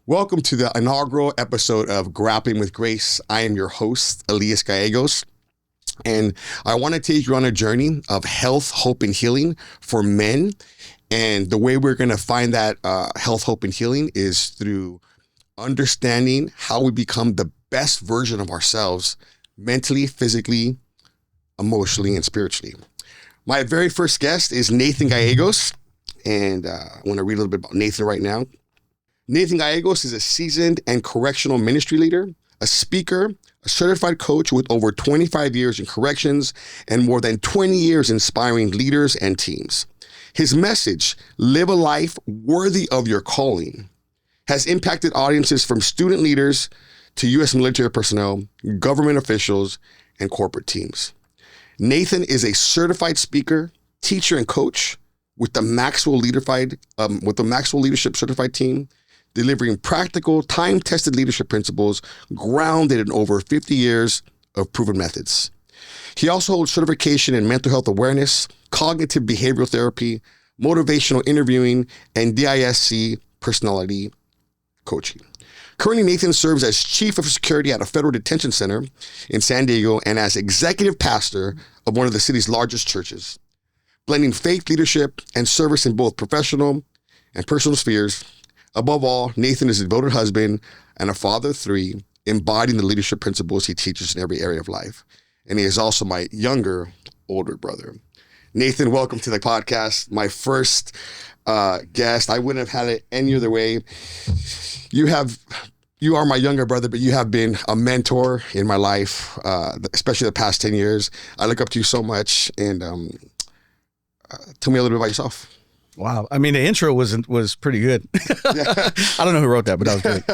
Welcome to the inaugural episode of Grappling with Grace. I am your host, Elias Gallegos, and I want to take you on a journey of health, hope, and healing for men. And the way we're going to find that health, hope, and healing is through understanding how we become the best version of ourselves mentally, physically, emotionally, and spiritually. My very first guest is Nathan Gallegos, and I want to read a little bit about Nathan right now. Nathan Gallegos is a seasoned and correctional ministry leader, a speaker, a certified coach with over 25 years in corrections and more than 20 years inspiring leaders and teams. His message, Live a Life Worthy of Your Calling, has impacted audiences from student leaders to U.S. military personnel, government officials, and corporate teams. Nathan is a certified speaker, teacher, and coach with the Maxwell Leadership Certified Team, delivering practical, time-tested leadership principles grounded in over 50 years of proven methods. He also holds certification in mental health awareness, cognitive behavioral therapy, motivational interviewing, and DISC personality coaching. Currently, Nathan serves as chief of security at a federal detention center in San Diego and as executive pastor of one of the city's largest churches. Blending faith, leadership, and service in both professional and personal spheres. Above all, Nathan is a devoted husband and a father of three, embodying the leadership principles he teaches in every area of life. And he is also my older brother. Nathan, welcome to the podcast. My first guest. I wouldn't have had it any other way. You are my younger brother, but you have been a mentor in my life, especially the past 10 years. I look up to you so much. And tell me a little bit about yourself. Wow. I mean, the intro was pretty good. I don't know who wrote that, but that was great.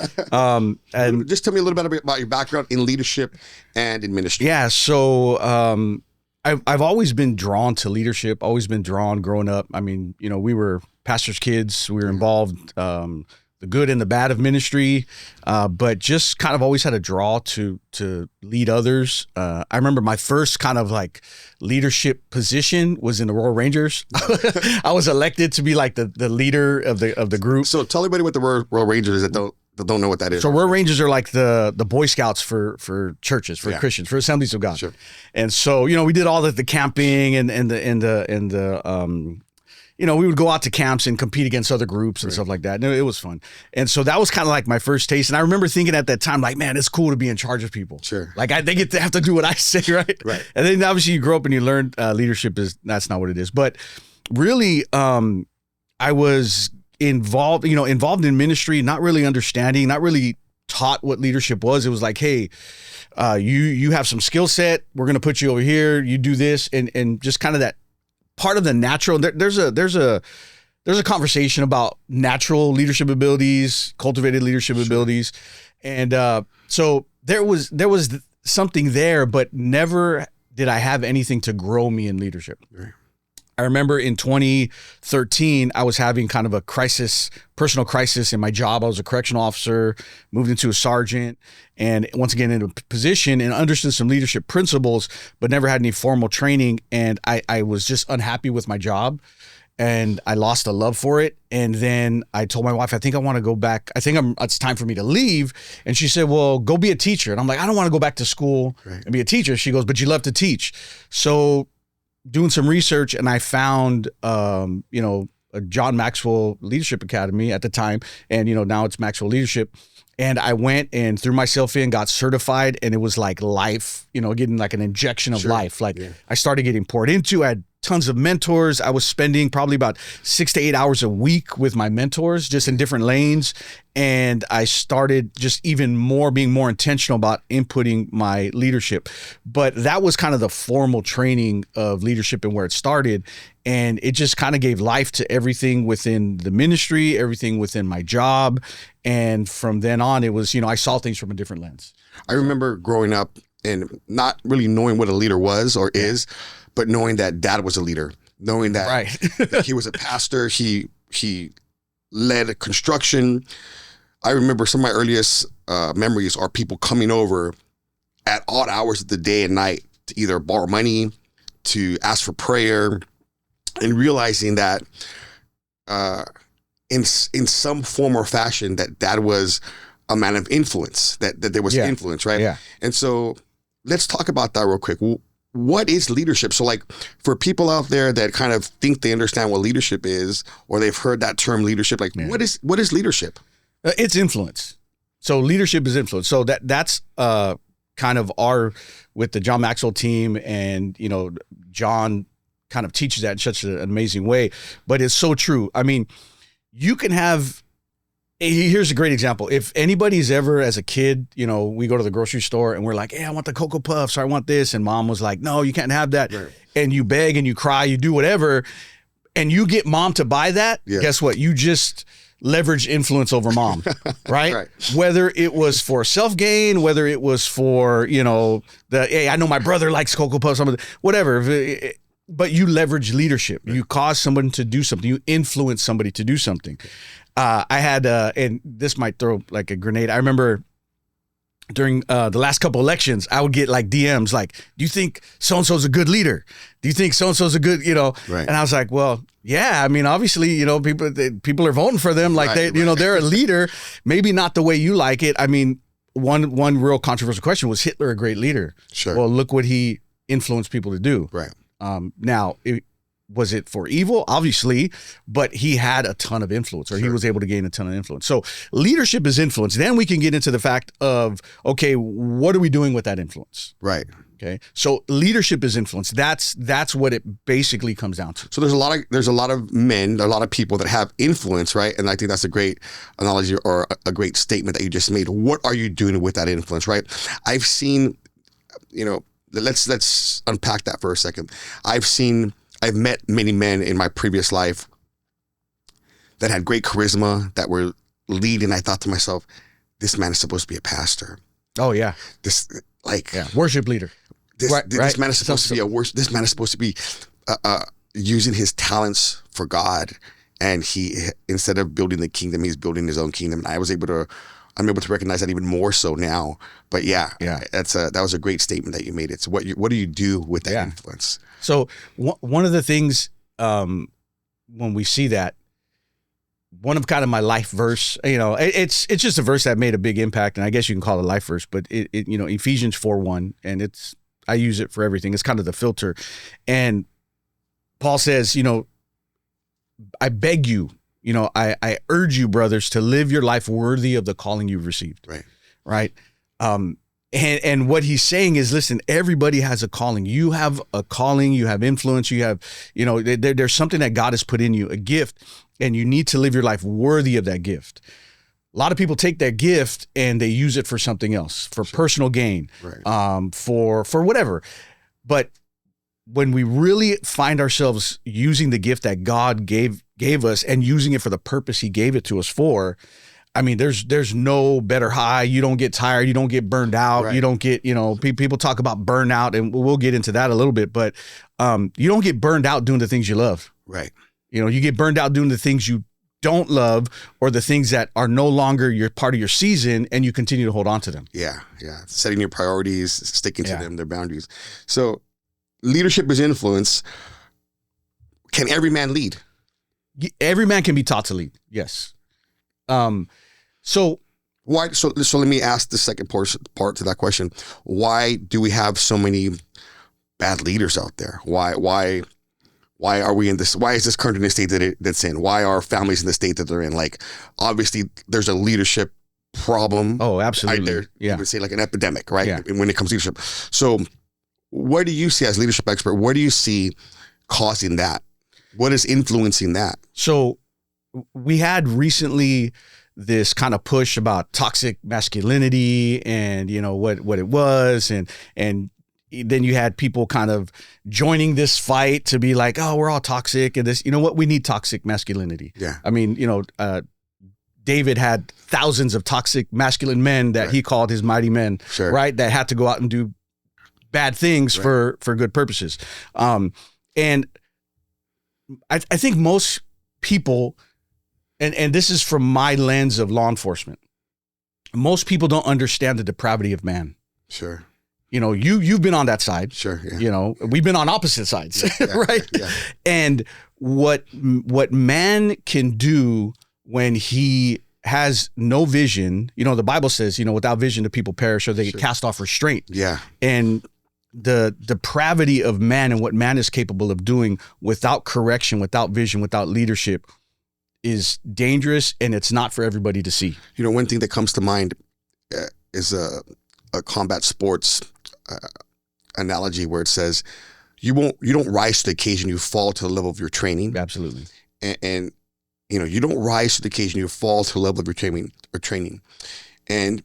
And just tell me a little bit about your background in leadership and in ministry. Yeah. So I've always been drawn to leadership, always been drawn growing up. I mean, we were pastors' kids. We were involved, the good and the bad of ministry, but just kind of always had a draw to lead others. I remember my first kind of like leadership position was in the Royal Rangers. I was elected to be like the leader of the group. So tell everybody what the Royal Rangers is that don't know what that is. So Royal Rangers are like the Boy Scouts for churches, for Christians, for Assemblies of God. Sure. And so, we did all the camping and the we would go out to camps and compete against other groups and stuff like that. And it was fun. And so that was kind of like my first taste. And I remember thinking at that time, like, man, it's cool to be in charge of people. Sure. Like they get to have to do what I say, right? Right. And then obviously you grow up and you learn leadership that's not what it is. But really, I was involved in ministry, not really understanding, not really taught what leadership was. It was like, hey, you have some skill set. We're going to put you over here. You do this. And just kind of that part of the natural, there's a conversation about natural leadership abilities, cultivated leadership abilities. And so there was something there, but never did I have anything to grow me in leadership. Right. I remember in 2013, I was having kind of a personal crisis in my job. I was a correctional officer, moved into a sergeant, and once again in a position and understood some leadership principles, but never had any formal training. And I was just unhappy with my job and I lost a love for it. And then I told my wife, I think I want to go back. It's time for me to leave. And she said, well, go be a teacher. And I'm like, I don't want to go back to school and be a teacher. She goes, but you love to teach. So doing some research, and I found, a John Maxwell Leadership Academy at the time, and now it's Maxwell Leadership. And I went and threw myself in, got certified, and it was like life, getting like an injection of life. I started getting poured into. I had tons of mentors. I was spending probably about 6 to 8 hours a week with my mentors, just in different lanes. And I started just even more being more intentional about inputting my leadership. But that was kind of the formal training of leadership and where it started. And it just kind of gave life to everything within the ministry, everything within my job. And from then on, it was, I saw things from a different lens. I remember growing up and not really knowing what a leader was or is, but knowing that Dad was a leader, knowing that, that he was a pastor, he led a construction. I remember some of my earliest memories are people coming over at odd hours of the day and night to either borrow money, to ask for prayer, and realizing that in some form or fashion that was a man of influence, that there was influence, right? Yeah. And so let's talk about that real quick. What is leadership? So like for people out there that kind of think they understand what leadership is, or they've heard that term leadership, like what is leadership? It's influence. So leadership is influence. So that's kind of with the John Maxwell team, and John kind of teaches that in such an amazing way, but it's so true. I mean, you can have, here's a great example. If anybody's ever, as a kid, we go to the grocery store and we're like, hey, I want the Cocoa Puffs, or I want this. And mom was like, no, you can't have that. Right. And you beg and you cry, you do whatever, and you get mom to buy that. Yeah. Guess what? You just leverage influence over mom, right? Right? Whether it was for self-gain, whether it was for, hey, I know my brother likes Cocoa Puffs, whatever. But you leverage leadership. Right. You cause someone to do something. You influence somebody to do something. I had, and this might throw like a grenade. I remember during the last couple elections, I would get like DMs like, do you think so-and-so's a good leader? Do you think so-and-so's a good, Right. And I was like, well, yeah, I mean, obviously, people are voting for them. Like they're a leader, maybe not the way you like it. I mean, one real controversial question, was Hitler a great leader? Sure. Well, look what he influenced people to do. Right. Now, was it for evil? Obviously, but he had a ton of influence, or he was able to gain a ton of influence. So leadership is influence. Then we can get into the fact of, okay, what are we doing with that influence? Right. Okay. So leadership is influence. That's what it basically comes down to. So there's a lot of men, a lot of people that have influence, right? And I think that's a great analogy, or a great statement that you just made. What are you doing with that influence, right? I've seen, let's unpack that for a second. I've met many men in my previous life that had great charisma, that were leading. I thought to myself, this man is supposed to be a pastor. Oh yeah. Worship leader. This man is supposed to be this man is supposed to be using his talents for God. And he, instead of building the kingdom, he's building his own kingdom. And I'm able to recognize that even more so now. But that was a great statement that you made. It's what do you do with that influence? So one of the things, when we see that, one of kind of my life verse, it's just a verse that made a big impact, and I guess you can call it a life verse, but it Ephesians 4:1, and I use it for everything. It's kind of the filter. And Paul says, I beg you, I urge you, brothers, to live your life worthy of the calling you've received. Right. Right. And what he's saying is, listen, everybody has a calling. You have a calling, you have influence, you have, there's something that God has put in you, a gift, and you need to live your life worthy of that gift. A lot of people take that gift and they use it for something else, for personal gain, right. For whatever. But when we really find ourselves using the gift that God gave us and using it for the purpose he gave it to us for, I mean, there's no better high. You don't get tired. You don't get burned out. Right. You don't get, people talk about burnout, and we'll get into that a little bit, but you don't get burned out doing the things you love. Right. You get burned out doing the things you don't love, or the things that are no longer your part of your season, and you continue to hold on to them. Yeah. Yeah. Setting your priorities, sticking to them, their boundaries. So leadership is influence. Can every man lead? Every man can be taught to lead. Yes. So why? So let me ask the second part to that question. Why do we have so many bad leaders out there? Why are we in this? Why is this country in the state that's in? Why are families in the state that they're in? Like, obviously, there's a leadership problem. Oh, absolutely. You would say like an epidemic, right? Yeah. When it comes to leadership. So, what do you see as leadership expert? What do you see causing that? What is influencing that? So, we had recently this kind of push about toxic masculinity and, what it was. And then you had people kind of joining this fight to be like, oh, we're all toxic. And this, we need toxic masculinity. Yeah. I mean, David had thousands of toxic masculine men that he called his mighty men, right? That had to go out and do bad things for good purposes. And I think most people, and this is from my lens of law enforcement, most people don't understand the depravity of man. Sure. You've been on that side. Sure. Yeah. We've been on opposite sides, right? Yeah. And what man can do when he has no vision. You know, the Bible says, you know, without vision, the people perish, or they get cast off restraint. Yeah. And the depravity of man and what man is capable of doing without correction, without vision, without leadership is dangerous, and it's not for everybody to see. You know, one thing that comes to mind is a combat sports analogy where it says you don't rise to the occasion, you fall to the level of your training. Absolutely. And you know, you don't rise to the occasion, you fall to the level of your training. And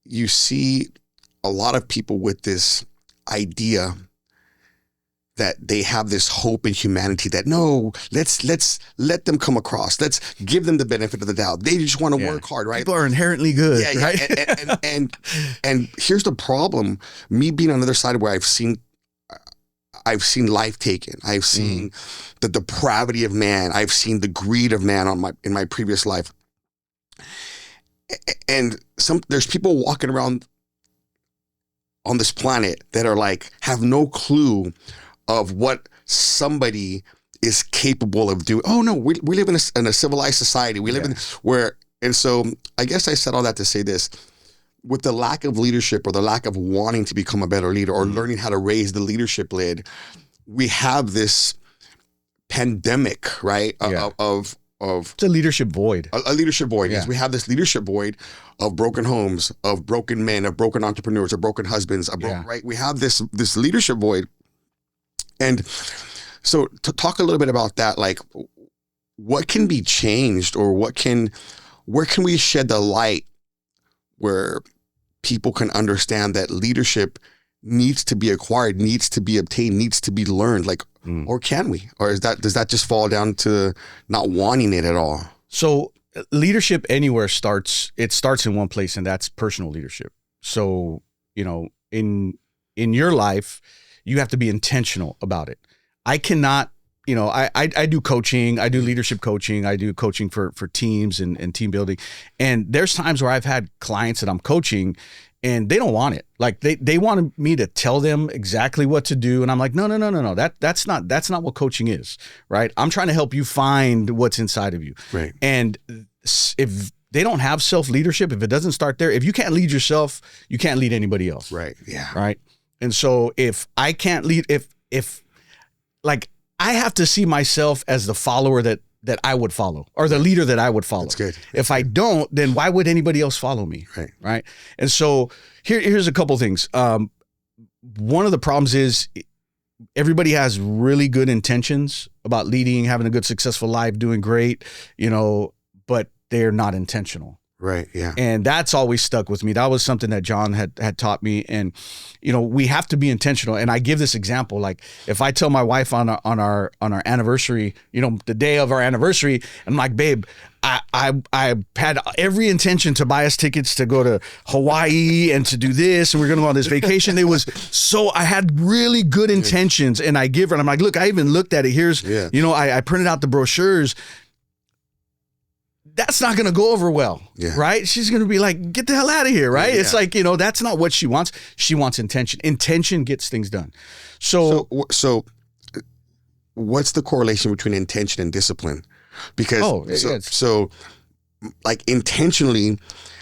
you see a lot of people with this idea that they have this hope in humanity that no, let's let them come across. Let's give them the benefit of the doubt. They just want to work hard, right? People are inherently good, right? And here's the problem. Me being on the other side where I've seen life taken. I've seen the depravity of man. I've seen the greed of man in my previous life. And there's people walking around on this planet that are like, have no clue of what somebody is capable of doing. Oh no, we live in a civilized society. We live in where, and so I guess I said all that to say this. With the lack of leadership or the lack of wanting to become a better leader or learning how to raise the leadership lid, we have this pandemic, right? Of it's a leadership void. A leadership void. Yes, we have this leadership void of broken homes, of broken men, of broken entrepreneurs, of broken husbands, right? We have this leadership void. And so to talk a little bit about that, like what can be changed, or where can we shed the light where people can understand that leadership needs to be acquired, needs to be obtained, needs to be learned, like, or can we? Or does that just fall down to not wanting it at all? So leadership anywhere starts in one place, and that's personal leadership. So, you know, in your life, you have to be intentional about it. I cannot, you know, I do coaching, I do leadership coaching, I do coaching for teams and team building. And there's times where I've had clients that I'm coaching and they don't want it. Like they wanted me to tell them exactly what to do. And I'm like, no. That's not what coaching is, right? I'm trying to help you find what's inside of you. Right. And if they don't have self-leadership, if it doesn't start there, if you can't lead yourself, you can't lead anybody else. Right. Yeah. Right. And so if I can't lead, if like I have to see myself as the follower that I would follow, or the leader that I would follow. That's good. If I don't, then why would anybody else follow me? Right. Right. And so here's a couple things. One of the problems is everybody has really good intentions about leading, having a good, successful life, doing great, you know, but they're not intentional. Right. Yeah. And that's always stuck with me. That was something that John had taught me. And, you know, we have to be intentional. And I give this example, like if I tell my wife on our anniversary, you know, the day of our anniversary, I'm like, babe, I had every intention to buy us tickets to go to Hawaii and to do this, and we're going to go on this vacation. I had really good intentions, and I give her, and I'm like, look, I even looked at it. Here's, you know, I printed out the brochures. That's not going to go over well, right? She's going to be like, get the hell out of here, right? It's like, you know, that's not what she wants. She wants intention. Intention gets things done. So what's the correlation between intention and discipline? Because so like intentionally,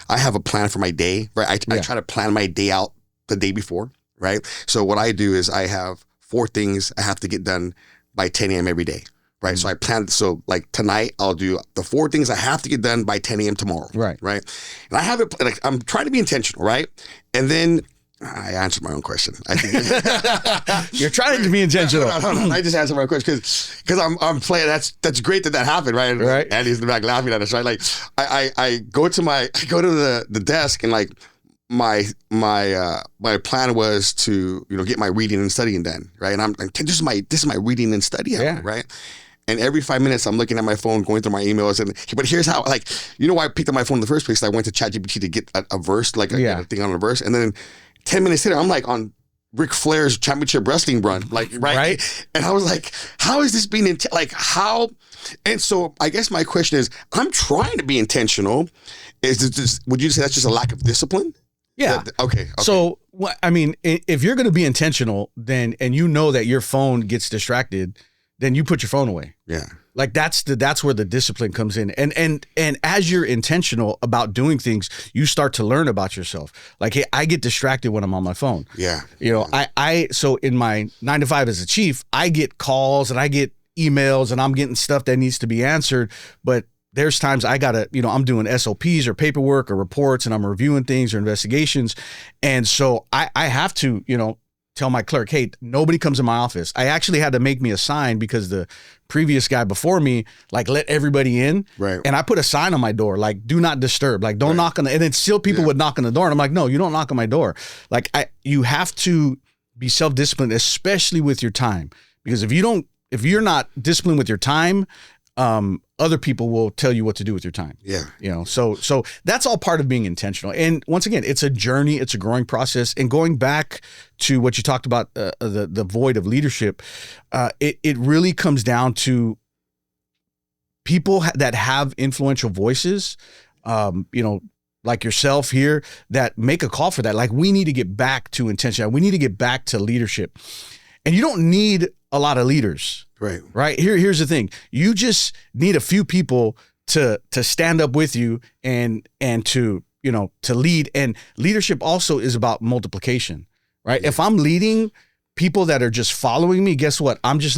I have a plan for my day, right? I try to plan my day out the day before, right? So what I do is I have 4 things I have to get done by 10 a.m. every day. Right. So I planned, so like tonight I'll do the 4 things I have to get done by 10 a.m. tomorrow. Right. Right. And I have it, like, I'm trying to be intentional. Right. And then I answered my own question. I think you're trying to be intentional. No, I just answered my question because I'm playing. That's great that happened. Right. Right. Andy's in the back laughing at us. Right. Like I go to the desk, and like my plan was to, you know, get my reading and studying done. Right. And I'm like, this is my reading and study hour. Right. And every 5 minutes, I'm looking at my phone, going through my emails. But here's how, like, you know why I picked up my phone in the first place? I went to ChatGPT to get a verse, like a thing on a verse. And then 10 minutes later, I'm like on Ric Flair's championship wrestling run, like, right? And I was like, how is this being, like, how? And so I guess my question is, I'm trying to be intentional. Would you say that's just a lack of discipline? Yeah. Okay. So, I mean, if you're going to be intentional, then, and you know that your phone gets distracted, then you put your phone away. Yeah. Like that's where the discipline comes in. And as you're intentional about doing things, you start to learn about yourself. Like, hey, I get distracted when I'm on my phone. Yeah. You know, so in my 9 to 5 as a chief, I get calls and I get emails and I'm getting stuff that needs to be answered. But there's times I gotta, I'm doing SOPs or paperwork or reports and I'm reviewing things or investigations. And so I have to, tell my clerk, hey, nobody comes in my office. I actually had to make me a sign because the previous guy before me, like, let everybody in. Right. And I put a sign on my door, like, do not disturb, like, don't knock on the, and then still people would knock on the door. And I'm like, no, you don't knock on my door. Like, you have to be self-disciplined, especially with your time, because if you're not disciplined with your time, other people will tell you what to do with your time. Yeah. So that's all part of being intentional. And once again, it's a journey, it's a growing process. And going back to what you talked about, the void of leadership, it really comes down to people that have influential voices, like yourself here, that make a call for that. Like, we need to get back to intention. We need to get back to leadership. And you don't need a lot of leaders. Right. Here's the thing. You just need a few people to stand up with you and to lead. And leadership also is about multiplication, right? Yeah. If I'm leading people that are just following me, guess what? I'm just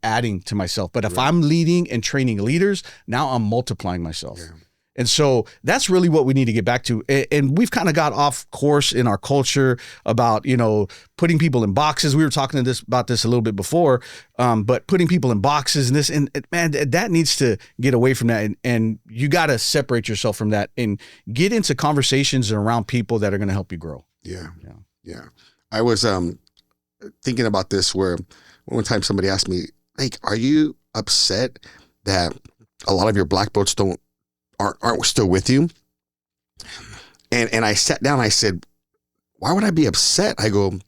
adding to myself. But if I'm leading and training leaders, now I'm multiplying myself. Yeah. And so that's really what we need to get back to. And we've kind of got off course in our culture about, putting people in boxes. We were talking about this a little bit before, but putting people in boxes and man, that needs to get away from that. And you got to separate yourself from that and get into conversations around people that are going to help you grow. Yeah. I was thinking about this where one time somebody asked me, like, are you upset that a lot of your black belts aren't still with you? And I sat down, I said, why would I be upset? I go,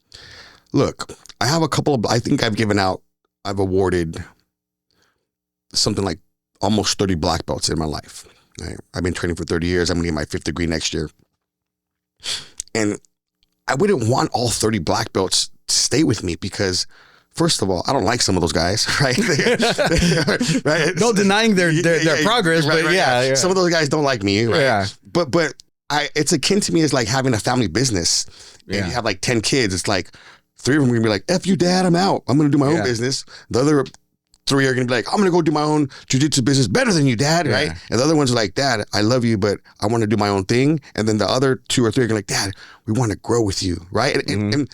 look, I have I think I've awarded something like almost 30 black belts in my life. Right? I've been training for 30 years. I'm going to get my 5th degree next year. And I wouldn't want all 30 black belts to stay with me because, first of all, I don't like some of those guys, right? Right? No denying their progress, but yeah. Some of those guys don't like me, right? Yeah. But it's akin to me as like having a family business. And you have like 10 kids. It's like 3 of them are gonna be like, F you, dad, I'm out. I'm gonna do my own business. The other 3 are gonna be like, I'm gonna go do my own jiu-jitsu business better than you, dad, right? And the other ones are like, Dad, I love you, but I want to do my own thing. And then the other 2 or 3 are gonna be like, Dad, we want to grow with you, right? And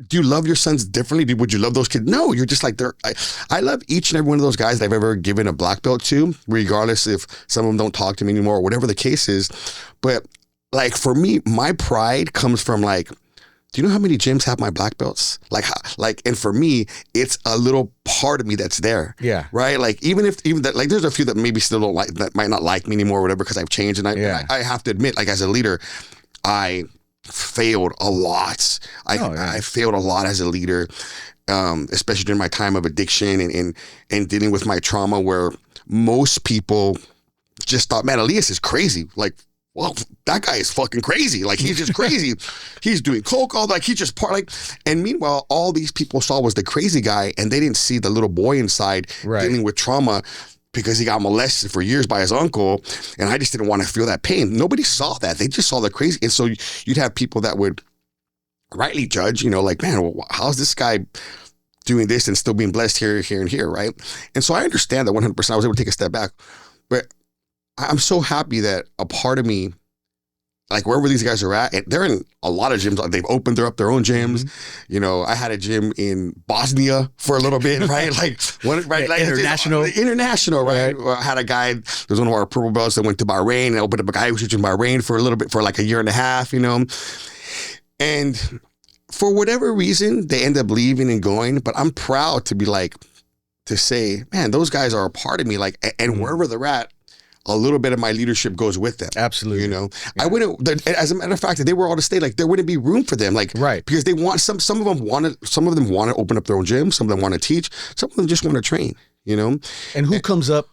do you love your sons differently? Would you love those kids? No, you're just like, I love each and every one of those guys that I've ever given a black belt to, regardless if some of them don't talk to me anymore or whatever the case is. But like, for me, my pride comes from like, do you know how many gyms have my black belts? And for me, it's a little part of me that's there. Yeah. Right. Like, even that, like, there's a few that maybe still don't like, that might not like me anymore or whatever, because I've changed. And I have to admit, like, as a leader, I failed a lot. I failed a lot as a leader, especially during my time of addiction and dealing with my trauma, where most people just thought, man, Elias is crazy. Like, well, that guy is fucking crazy. Like, he's just crazy. He's doing coke, all like, he just and meanwhile, all these people saw was the crazy guy, and they didn't see the little boy inside dealing with trauma because he got molested for years by his uncle. And I just didn't want to feel that pain. Nobody saw that. They just saw the crazy. And so you'd have people that would rightly judge, like, man, well, how's this guy doing this and still being blessed here, and here, right? And so I understand that 100%. I was able to take a step back. But I'm so happy that a part of me, like, wherever these guys are at, and they're in a lot of gyms. They've opened up their own gyms. Mm-hmm. I had a gym in Bosnia for a little bit, right? Like, international, right? I had a guy, there was one of our purple belts that went to Bahrain and opened up a guy who was in Bahrain for a little bit, for like a year and a half, And for whatever reason, they end up leaving and going. But I'm proud to say, man, those guys are a part of me. Like, and wherever they're at, a little bit of my leadership goes with them. Absolutely. I wouldn't, as a matter of fact, if they were all to stay, like, there wouldn't be room for them. Like, right. Because they want, some of them want to open up their own gym. Some of them want to teach. Some of them just want to train, And who comes up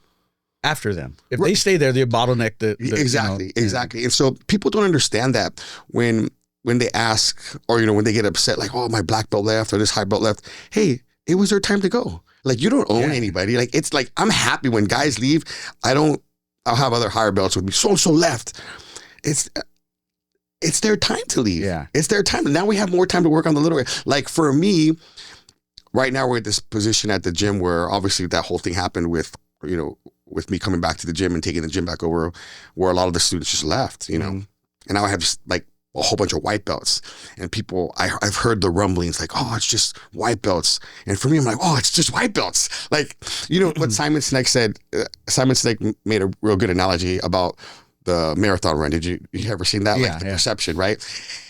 after them? If they stay there, they bottleneck the Exactly. And so people don't understand that when they ask, or, when they get upset, like, oh, my black belt left or this high belt left. Hey, it was their time to go. Like, you don't own anybody. Like, it's like, I'm happy when guys leave. I'll have other higher belts with me. So left. It's their time to leave. Yeah. It's their time. Now we have more time to work on the little, like, for me, right now we're at this position at the gym where obviously that whole thing happened with, you know, with me coming back to the gym and taking the gym back over, where a lot of the students just left, you know. And now I have just like a whole bunch of white belts, and people, I've heard the rumblings like, oh, it's just white belts. And for me, I'm like, oh, it's just white belts. Like, you know what Simon Sinek said? Simon Sinek made a real good analogy about the marathon run. Did you ever seen that? Like the perception, right?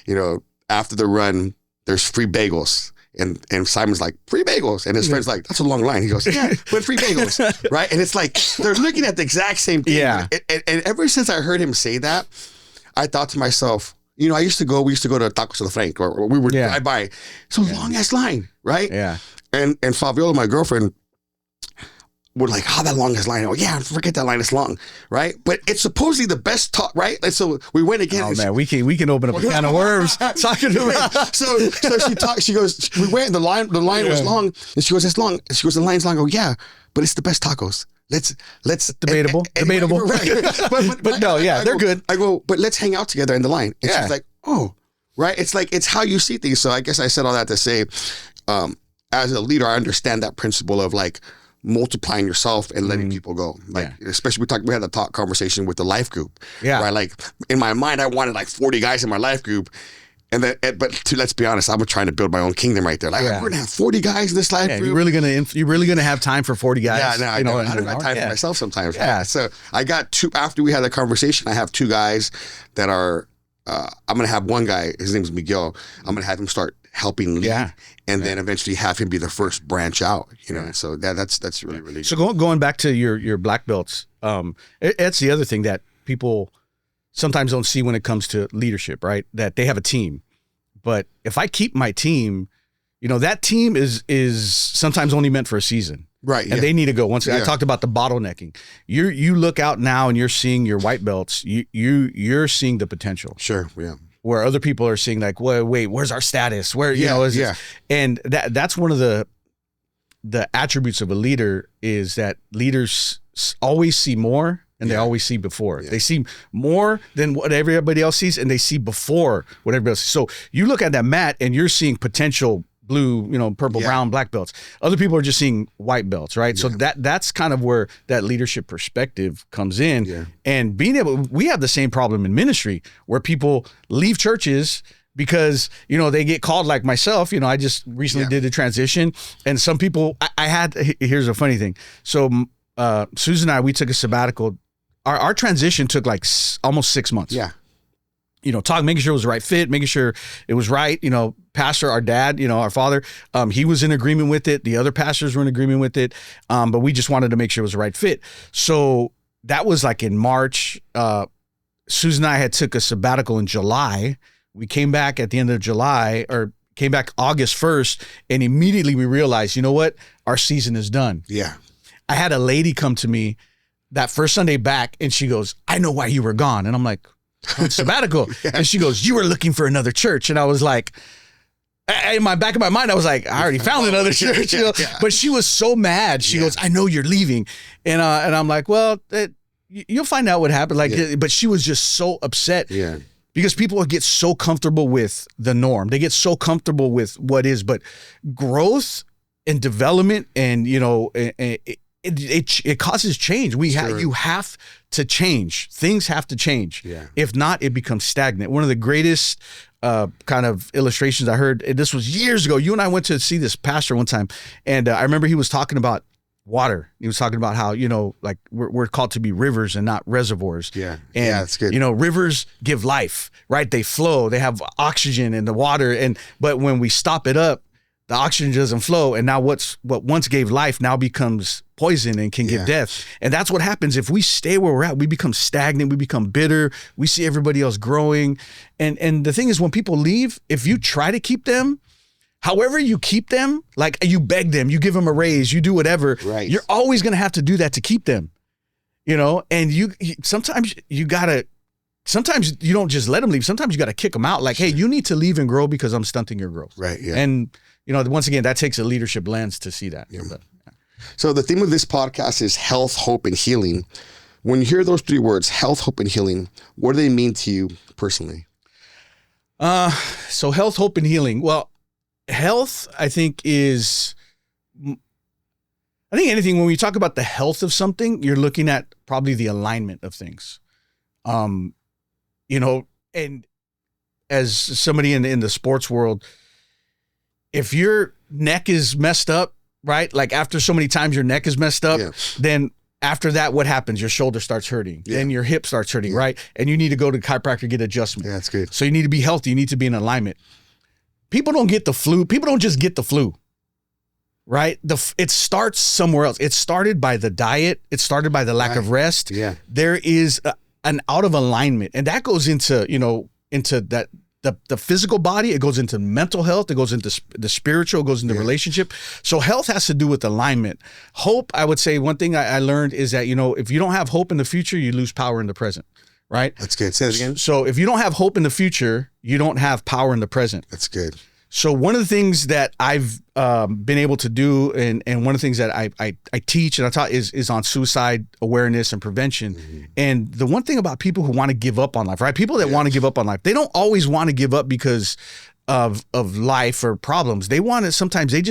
You know, after the run, there's free bagels. And Simon's like, free bagels. And his friend's like, that's a long line. He goes, yeah, but free bagels. Right? And it's like, they're looking at the exact same thing. Yeah. And ever since I heard him say that, I thought to myself, you know, we used to go to Tacos de la Frank, or we would drive by. It's a long ass line, right? Yeah. And Fabiola, my girlfriend, would like, how that long is line? Oh yeah, forget that line, it's long, right? But it's supposedly the best talk, right? And so we went again. Oh man, we can open up a can of worms talking about. So she talked. She goes, we went, and the line was long, and she goes, it's long. And she goes, the line's long. I go, yeah, but it's the best tacos. Let's debatable. Right. But no, yeah, they're good. I go, but let's hang out together in the line. And she's like, oh, right. It's like, it's how you see things. So I guess I said all that to say, as a leader, I understand that principle of like multiplying yourself and letting people go. Like, especially we had a conversation with the life group. Yeah. Right. Like, in my mind, I wanted like 40 guys in my life group. And then, let's be honest, I'm trying to build my own kingdom right there. Like, we're gonna have 40 guys in this life group. You're really gonna have time for 40 guys? Yeah, no, I don't have time for myself sometimes. Yeah. So I got two. After we had the conversation, I have two guys that are. I'm gonna have one guy. His name's Miguel. I'm gonna have him start helping lead, and then eventually have him be the first branch out. You know, so that's really good. So going back to your black belts, it's the other thing that people sometimes don't see when it comes to leadership, right? That they have a team. But if I keep my team, you know, that team is sometimes only meant for a season. Right. And they need to go. I talked about the bottlenecking. You look out now and you're seeing your white belts, you're seeing the potential. Sure. Yeah. Where other people are seeing like, wait, where's our status? Where, you know, and that's one of the attributes of a leader, is that leaders always see more. And they always see before. They see more than what everybody else sees, and they see before what everybody else sees. So you look at that mat and you're seeing potential blue, you know, purple, brown, black belts. Other people are just seeing white belts, right? So that's kind of where that leadership perspective comes in. Yeah. And we have the same problem in ministry, where people leave churches because, you know, they get called, like myself. You know, I just recently did a transition, and some people, here's a funny thing. So Susan and I, we took a sabbatical. Our transition took like almost 6 months. Yeah. You know, making sure it was the right fit, making sure it was right. You know, pastor, our dad, you know, our father, he was in agreement with it. The other pastors were in agreement with it. But we just wanted to make sure it was the right fit. So that was like in March. Susan and I had took a sabbatical in July. We came back at the end of July, or came back August 1st. And immediately we realized, you know what? Our season is done. Yeah. I had a lady come to me that first Sunday back, and she goes, I know why you were gone. And I'm like, on sabbatical. And she goes, you were looking for another church. And I was like, in my back of my mind, I was like, I already found another church. You know? But she was so mad. She goes, I know you're leaving. And I'm like, well, you'll find out what happened. Like, but she was just so upset. Yeah. Because people get so comfortable with the norm. They get so comfortable with what is, but growth and development, and, you know, it causes change. You have to change. Things have to change. Yeah. If not, it becomes stagnant. One of the greatest kind of illustrations I heard, and this was years ago. You and I went to see this pastor one time, and I remember he was talking about water. He was talking about how, you know, like we're called to be rivers and not reservoirs. Yeah. And, that's good. You know, rivers give life, right? They flow. They have oxygen in the water, but when we stop it up, the oxygen doesn't flow, and now what once gave life now becomes poison and can give death. And that's what happens if we stay where we're at. We become stagnant. We become bitter. We see everybody else growing. And the thing is, when people leave, if you try to keep them, however you keep them, like you beg them, you give them a raise, you do whatever, right, you're always going to have to do that to keep them, you know? And sometimes you don't just let them leave. Sometimes you got to kick them out. Like, hey, you need to leave and grow because I'm stunting your growth. Right. Yeah. And, you know, once again, that takes a leadership lens to see that. Yeah. So the theme of this podcast is health, hope, and healing. When you hear those three words, health, hope, and healing, what do they mean to you personally? So health, hope, and healing. Well, health, I think anything, when we talk about the health of something, you're looking at probably the alignment of things. And as somebody in the sports world, if your neck is messed up, right? Like after so many times your neck is messed up, then after that, what happens? Your shoulder starts hurting. Then your hip starts hurting, right? And you need to go to the chiropractor, get adjustment. Yeah, that's good. So you need to be healthy. You need to be in alignment. People don't get the flu. People don't just get the flu, right? It starts somewhere else. It started by the diet. It started by the lack of rest. Yeah. There is an out of alignment. And that goes into that the physical body. It goes into mental health. It goes into the spiritual. It goes into relationship. So health has to do with alignment. Hope, I would say one thing I learned is that, if you don't have hope in the future, you lose power in the present, right? That's good. Say that again. So if you don't have hope in the future, you don't have power in the present. That's good. So one of the things that I've been able to do, and one of the things that I teach and I taught is on suicide awareness and prevention. Mm-hmm. And the one thing about people who want to give up on life, right? People that want to give up on life, they don't always want to give up because of life or problems. They want to, sometimes they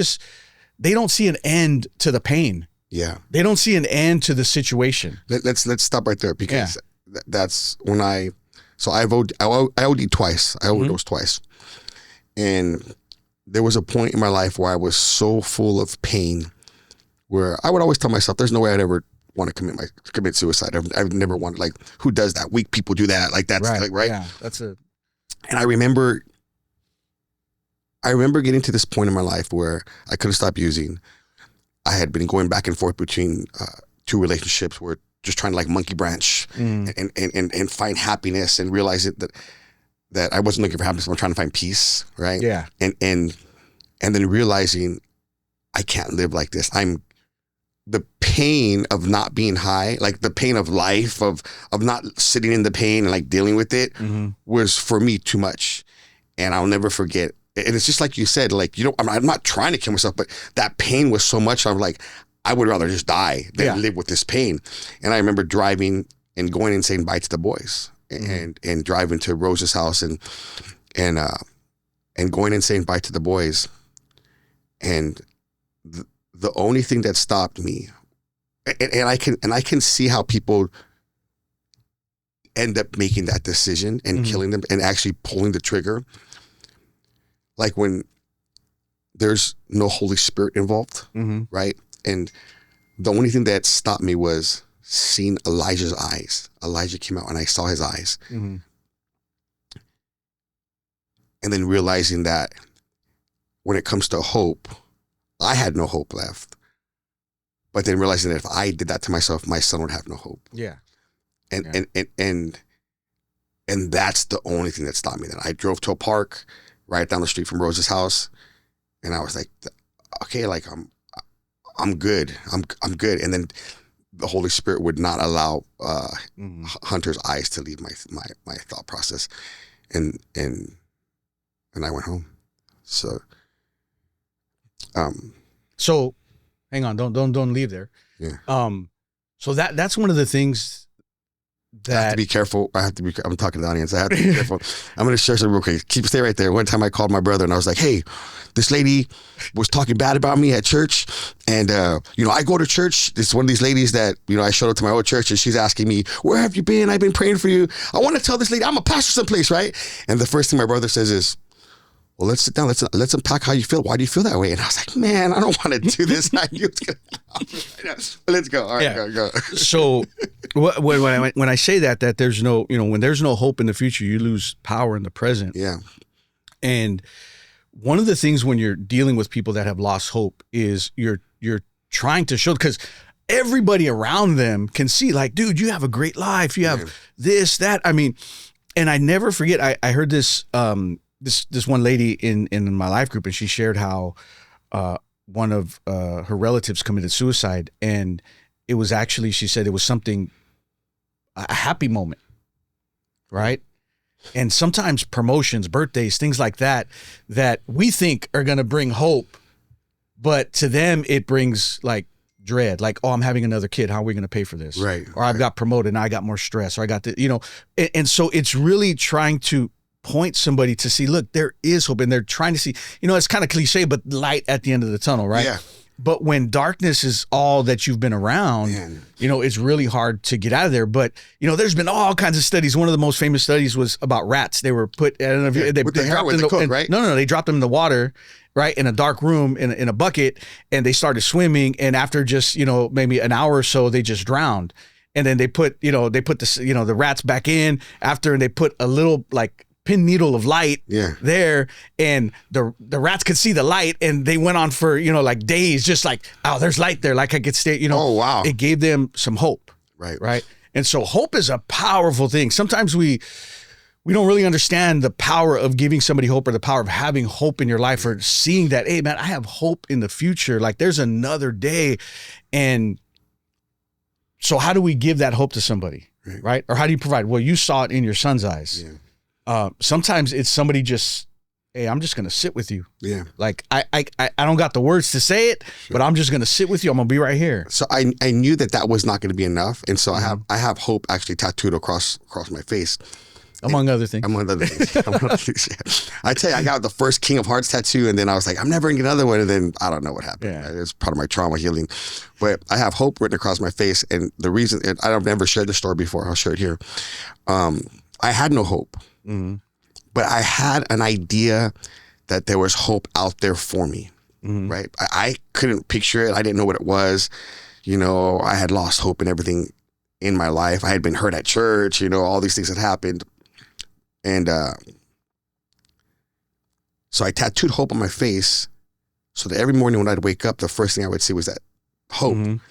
don't see an end to the pain. Yeah. They don't see an end to the situation. Let's stop right there, because that's when I OD'd twice. I overdosed twice. And there was a point in my life where I was so full of pain where I would always tell myself, there's no way I'd ever want to commit suicide. I've never wanted, like, who does that? Weak people do that. Like, that's right. Like, right? Yeah, that's it. And I remember getting to this point in my life where I couldn't stop using. I had been going back and forth between two relationships, where just trying to like monkey branch and find happiness, and realize that I wasn't looking for happiness. I'm trying to find peace, right? Yeah. And then realizing I can't live like this. The pain of not being high, like the pain of life, of not sitting in the pain and like dealing with it, was for me too much. And I'll never forget. And it's just like you said, like, I'm not trying to kill myself, but that pain was so much. I'm like, I would rather just die than live with this pain. And I remember driving and going and saying bye to the boys. And driving to Rose's house and going and saying bye to the boys, and the only thing that stopped me, and I can see how people end up making that decision and killing them and actually pulling the trigger, like when there's no Holy Spirit involved, right? And the only thing that stopped me was seeing Elijah's eyes. Elijah came out and I saw his eyes. And then realizing that when it comes to hope, I had no hope left. But then realizing that if I did that to myself, my son would have no hope. Yeah. And that's the only thing that stopped me. Then I drove to a park right down the street from Rose's house, and I was like, okay, like I'm good. I'm good. And then the Holy Spirit would not allow Hunter's eyes to leave my thought process, and I went home. So, so hang on, don't leave there. Yeah. So that's one of the things that I have to be careful. I'm talking to the audience. I have to be careful. I'm going to share something real quick. Stay right there. One time I called my brother and I was like, hey, this lady was talking bad about me at church. And, I go to church. It's one of these ladies that, I showed up to my old church, and she's asking me, where have you been? I've been praying for you. I want to tell this lady I'm a pastor someplace, right? And the first thing my brother says is, well, let's sit down. Let's unpack how you feel. Why do you feel that way? And I was like, man, I don't want to do this. Let's go. All right, go. So when I say that there's no, when there's no hope in the future, you lose power in the present. Yeah. And one of the things when you're dealing with people that have lost hope is you're trying to show, because everybody around them can see, like, dude, you have a great life. You have this, that. I mean, and I never forget, I heard this, this one lady in my life group, and she shared how one of her relatives committed suicide, and it was actually, she said it was a happy moment, right? And sometimes promotions, birthdays, things like that we think are going to bring hope, but to them it brings like dread, like, oh, I'm having another kid. How are we going to pay for this? Right. Or I've got promoted and I got more stress, or I got the, and so it's really trying to point somebody to see, look, there is hope, and they're trying to see, it's kind of cliche, but light at the end of the tunnel, right? Yeah. But when darkness is all that you've been around, it's really hard to get out of there. But, there's been all kinds of studies. One of the most famous studies was about rats. They were put, I don't know if they dropped them in right? No, they dropped them in the water, right, in a dark room in a bucket, and they started swimming. And after just, maybe an hour or so, they just drowned. And then they put the rats back in after, and they put a little like pin needle of light there, and the rats could see the light, and they went on for like days, just like, oh, there's light there, like I could stay, oh wow, it gave them some hope, right. And so hope is a powerful thing. Sometimes we don't really understand the power of giving somebody hope, or the power of having hope in your life, or seeing that, hey man, I have hope in the future, like there's another day. And so how do we give that hope to somebody, right? Or how do you provide? Well, you saw it in your son's eyes. Sometimes it's somebody just, hey, I'm just going to sit with you. Yeah. Like I don't got the words to say it, but I'm just going to sit with you. I'm going to be right here. So I knew that was not going to be enough. And so I have hope actually tattooed across my face. Among other things. I tell you, I got the first King of Hearts tattoo, and then I was like, I'm never going to get another one. And then I don't know what happened. Yeah. It's part of my trauma healing. But I have hope written across my face. And the reason, and I've never shared this story before, I'll share it here. I had no hope. But I had an idea that there was hope out there for me, right? I couldn't picture it. I didn't know what it was. I had lost hope in everything in my life. I had been hurt at church, all these things had happened. And so I tattooed hope on my face so that every morning when I'd wake up, the first thing I would see was that hope. And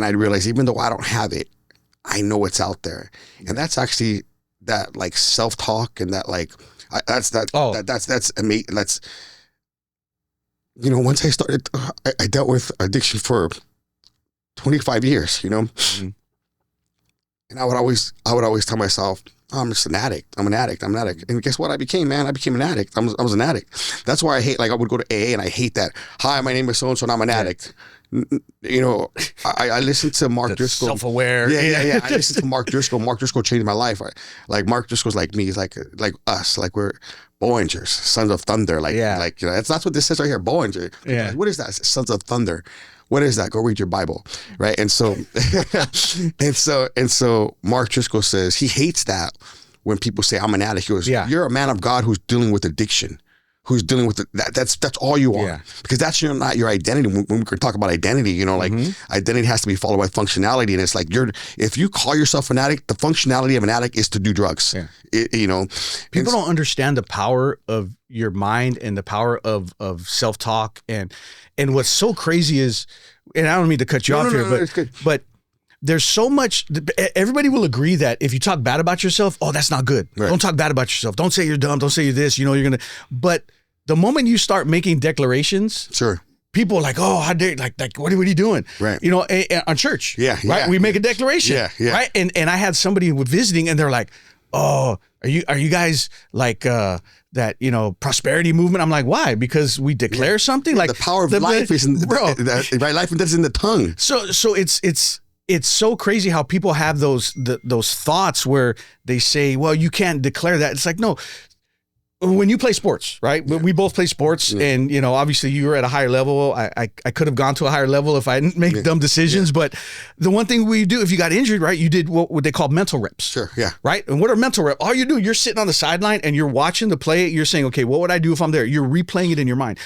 I'd realize, even though I don't have it, I know it's out there. And that's actually that like self-talk, and that like that's amazing. That's once I started, I dealt with addiction for 25 years, and I would always tell myself, oh, I'm just an addict. I'm an addict. And guess what I became, man? I became an addict. I was an addict. That's why I hate, like I would go to AA and I hate that. Hi, my name is so-and-so and I'm an addict. I listened to Mark Driscoll. Self-aware. Yeah. I listened to Mark Driscoll. Mark Driscoll changed my life. Like Mark Driscoll's like me. He's like us. Like we're Boingers, Sons of Thunder. That's what this says right here. Boinger. Yeah. What is that? Sons of Thunder. What is that? Go read your Bible, right? And so, and so Mark Driscoll says he hates that when people say I'm an addict. He goes, you're a man of God who's dealing with addiction, who's dealing with that's all you are, because that's not your identity. When we talk about identity, identity has to be followed by functionality, and it's like if you call yourself an addict, the functionality of an addict is to do drugs. People don't understand the power of your mind and the power of self-talk, and what's so crazy is, and I don't mean to cut you off here, but there's so much, everybody will agree that if you talk bad about yourself, oh, that's not good. Right. Don't talk bad about yourself. Don't say you're dumb. Don't say you're this, you're going to, but the moment you start making declarations, people are like, oh, how dare, like what are you doing? Right. On church. Right. We make a declaration. Right. And I had somebody visiting, and they're like, oh, are you guys like, that, prosperity movement? I'm like, why? Because we declare something, like the power of life is in life and that's in the tongue. So it's so crazy how people have those thoughts where they say, well, you can't declare that. It's like, no, when you play sports, right? We both play sports, and obviously you were at a higher level. I could have gone to a higher level if I didn't make dumb decisions. But the one thing we do, if you got injured, right, you did what they call mental reps. Right? And what are mental reps? All you do, you're sitting on the sideline and you're watching the play. You're saying, okay, what would I do if I'm there? You're replaying it in your mind.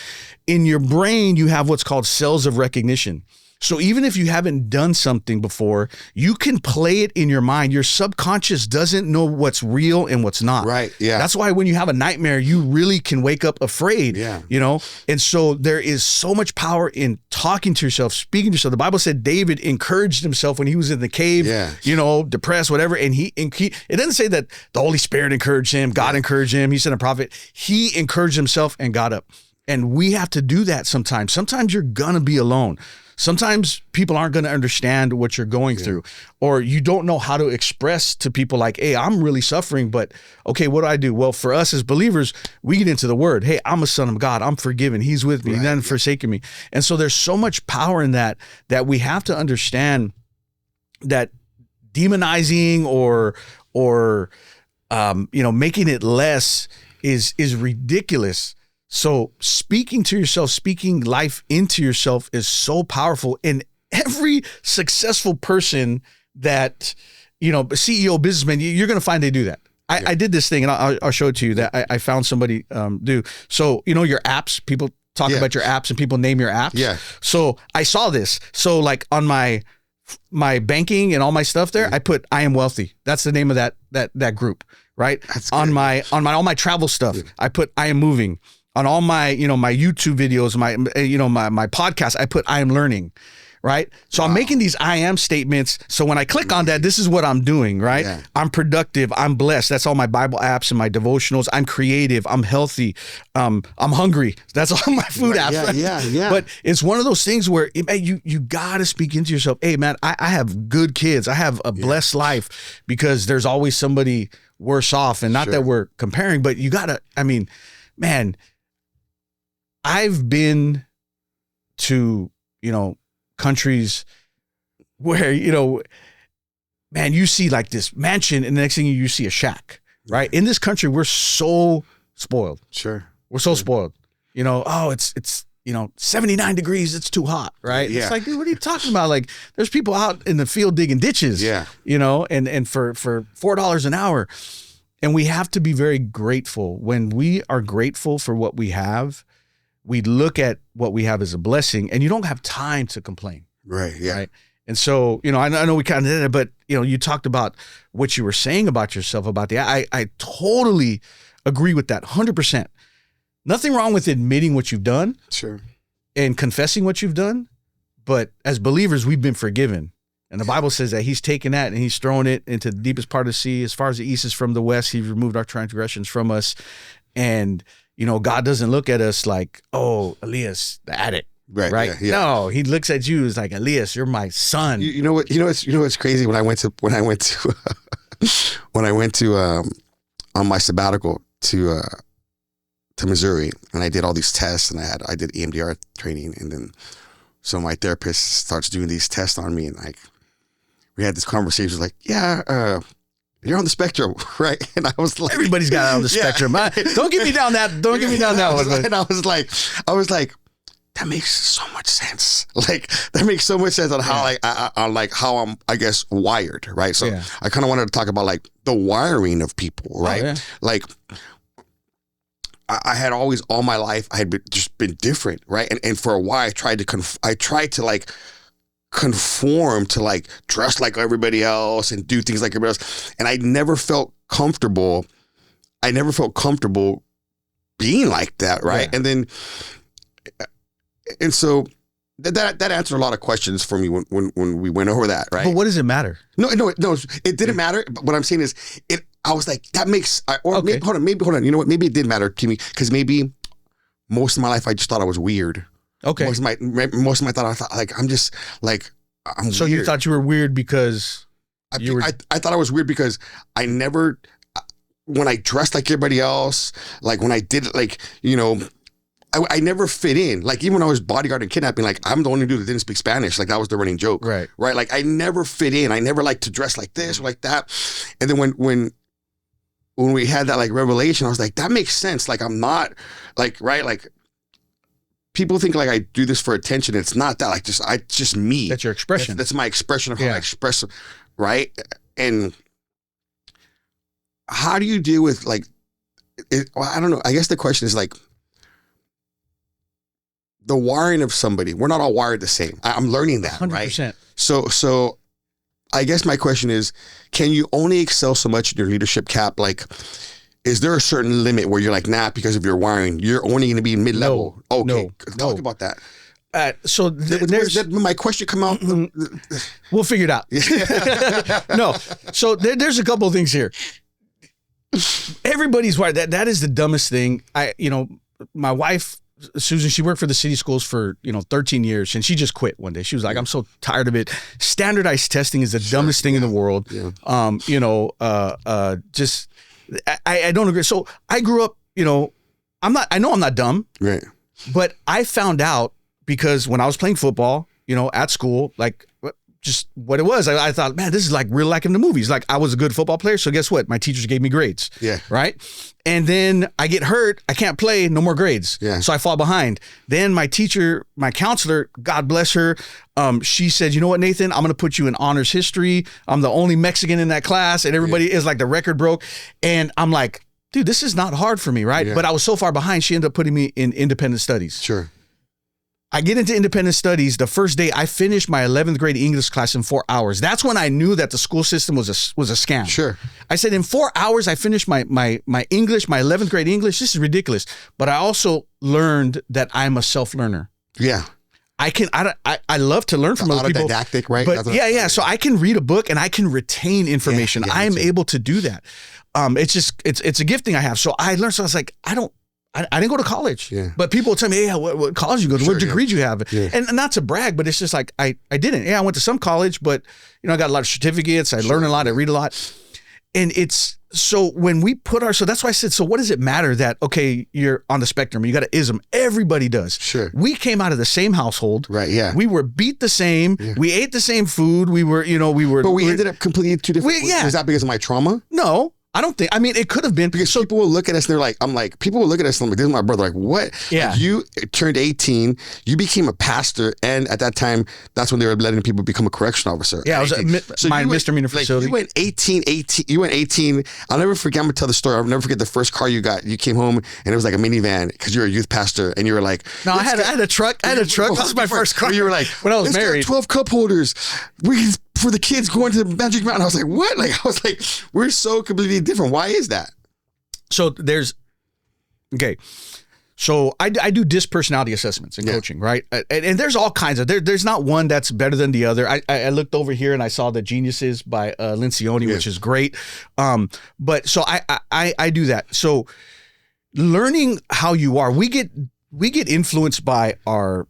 In your brain, you have what's called cells of recognition. So even if you haven't done something before, you can play it in your mind. Your subconscious doesn't know what's real and what's not. Right. Yeah. That's why when you have a nightmare, you really can wake up afraid. Yeah. And so there is so much power in talking to yourself, speaking to yourself. The Bible said David encouraged himself when he was in the cave, depressed, whatever. And he it doesn't say that the Holy Spirit encouraged him, God encouraged him, he sent a prophet. He encouraged himself and got up. And we have to do that sometimes. Sometimes you're gonna be alone. sometimes people aren't going to understand what you're going through, or you don't know how to express to people like, hey, I'm really suffering, but okay, what do I do? Well, for us as believers, we get into the word. Hey, I'm a son of God. I'm forgiven. He's with me. He hasn't forsaken me. And so there's so much power in that we have to understand that demonizing or making it less is ridiculous. So speaking to yourself, speaking life into yourself is so powerful. And every successful person that, CEO, businessman, you're going to find they do that. I did this thing, and I'll show it to you that I found somebody do. So, your apps, people talk about your apps and people name your apps. Yeah. So I saw this. So like on my banking and all my stuff there, I put I am wealthy. That's the name of that group, right? That's on good. all my travel stuff, I put I am moving. On all my, my YouTube videos, my podcast, I put I am learning, right? So I'm making these I am statements. So when I click on that, this is what I'm doing, right? Yeah. I'm productive. I'm blessed. That's all my Bible apps and my devotionals. I'm creative. I'm healthy. I'm hungry. That's all my food apps. Yeah, right? yeah. But it's one of those things where you got to speak into yourself. Hey, man, I have good kids. I have a blessed life, because there's always somebody worse off. And not that we're comparing, but you got to, man, I've been to, countries where, man, you see like this mansion, and the next thing you see a shack, right? In this country, we're so spoiled. Sure. We're so spoiled. It's 79 degrees, it's too hot, right? Yeah. It's like, dude, what are you talking about? Like, there's people out in the field digging ditches, and for $4 an hour. And we have to be very grateful. When we are grateful for what we have, we look at what we have as a blessing, and you don't have time to complain. Right. Yeah. Right. And so, I know we kind of did it, but, you talked about what you were saying about yourself, about I totally agree with that 100%. Nothing wrong with admitting what you've done. Sure. And confessing what you've done. But as believers, we've been forgiven. And the Bible says that he's taken that and he's thrown it into the deepest part of the sea. As far as the east is from the west, he's removed our transgressions from us. And, God doesn't look at us like, oh, Elias, the addict. Right. Yeah. No, he looks at you as like, Elias, you're my son. You know what's crazy? When I went to on my sabbatical to Missouri, and I did all these tests, and I did EMDR training, and then so my therapist starts doing these tests on me, and like we had this conversation like, you're on the spectrum, right? And I was like, everybody's got it on the spectrum. Don't get me down that. Don't get me down that one. And I was like, that makes so much sense. Like that makes so much sense on how how I'm, I guess, wired, right? So I kind of wanted to talk about like the wiring of people, right? Oh, yeah. Like I had always, all my life, I had been different, right? And for a while, I tried to like conform to like dress like everybody else and do things like everybody else, and I never felt comfortable. Being like that, right? Yeah. And so that answered a lot of questions for me when we went over that, right? But what does it matter? No, it didn't matter. But what I'm saying is, I was like, that makes, maybe, hold on. You know what? Maybe it did matter to me, because maybe most of my life I just thought I was weird. Okay. Most of my thought, I thought like, I'm just like, I'm so weird. You thought you were weird because I thought I was weird because I never, when I dressed like everybody else, like when I did like, I never fit in. Like even when I was bodyguard and kidnapping, like I'm the only dude that didn't speak Spanish. Like that was the running joke. Right. Right. Like I never fit in. I never liked to dress like this or like that. And then when we had that like revelation, I was like, that makes sense. Like I'm not like, right. Like people think like I do this for attention. It's not that. Like it's just me. That's your expression. That's my expression of how I express. Right. And how do you deal with like, I don't know. I guess the question is like, the wiring of somebody. We're not all wired the same. I'm learning that, 100%. Right? So I guess my question is, can you only excel so much in your leadership cap? Like, is there a certain limit where you're like, nah, because of your wiring, you're only going to be mid-level? No, Talk about that. So did my question come out? We'll figure it out. No. So there's a couple of things here. Everybody's wired. That is the dumbest thing. My wife Susan, she worked for the city schools for, 13 years, and she just quit one day. She was like, I'm so tired of it. Standardized testing is the dumbest thing in the world. Yeah. I don't agree. So I grew up, I know I'm not dumb, Right. but I found out because when I was playing football, at school, like just what it was, I thought, man, this is like real like in the movies. Like I was a good football player. So guess what? My teachers gave me grades. Yeah. Right. And then I get hurt. I can't play. No more grades. Yeah. So I fall behind. Then my teacher, my counselor, God bless her. She said, you know what, Nathan, I'm going to put you in honors history. I'm the only Mexican in that class. And everybody is like the record broke. And I'm like, dude, this is not hard for me. Right. Yeah. But I was so far behind. She ended up putting me in independent studies. Sure. I get into independent studies. The first day I finished my 11th grade English class in 4 hours. That's when I knew that the school system was a scam. Sure. I said, in 4 hours, I finished my English, my 11th grade English. This is ridiculous. But I also learned that I'm a self-learner. Yeah. I love to learn from other people. Autodidactic, right? But yeah. So I can read a book and I can retain information. Yeah, I am able to do that. It's a gifting I have. So I learned. So I was like, I didn't go to college, but people tell me, hey, what college you go to? What degree do you have? Yeah. And not to brag, but it's just like, I didn't. Yeah, I went to some college, but I got a lot of certificates. I learned a lot. I read a lot. And it's, so when we so that's why I said, so what does it matter that, okay, you're on the spectrum, you got an ism. Everybody does. Sure. We came out of the same household. Right, yeah. We were beat the same. Yeah. We ate the same food. We were. But we ended up completely two different. Was that because of my trauma? No. I don't think, it could have been. Because people will look at us and they're like, people will look at us and like, this is my brother. Like, what? Yeah. Like, you turned 18, you became a pastor, and at that time, that's when they were letting people become a correctional officer. Yeah, I was my misdemeanor facility. You went 18. I'll never forget, I'm going to tell the story. I'll never forget the first car you got. You came home and it was like a minivan because you were a youth pastor and you were like. No, I had a truck. That was my first car. You were like, when I was married. 12 cup holders. For the kids going to the Magic Mountain. I was like, what? Like, I was like, we're so completely different. Why is that? So So I do DISC personality assessments in coaching, right? And there's all kinds of, there's not one that's better than the other. I looked over here and I saw the Geniuses by Lencioni, which is great. But so I do that. So learning how you are, we get influenced by our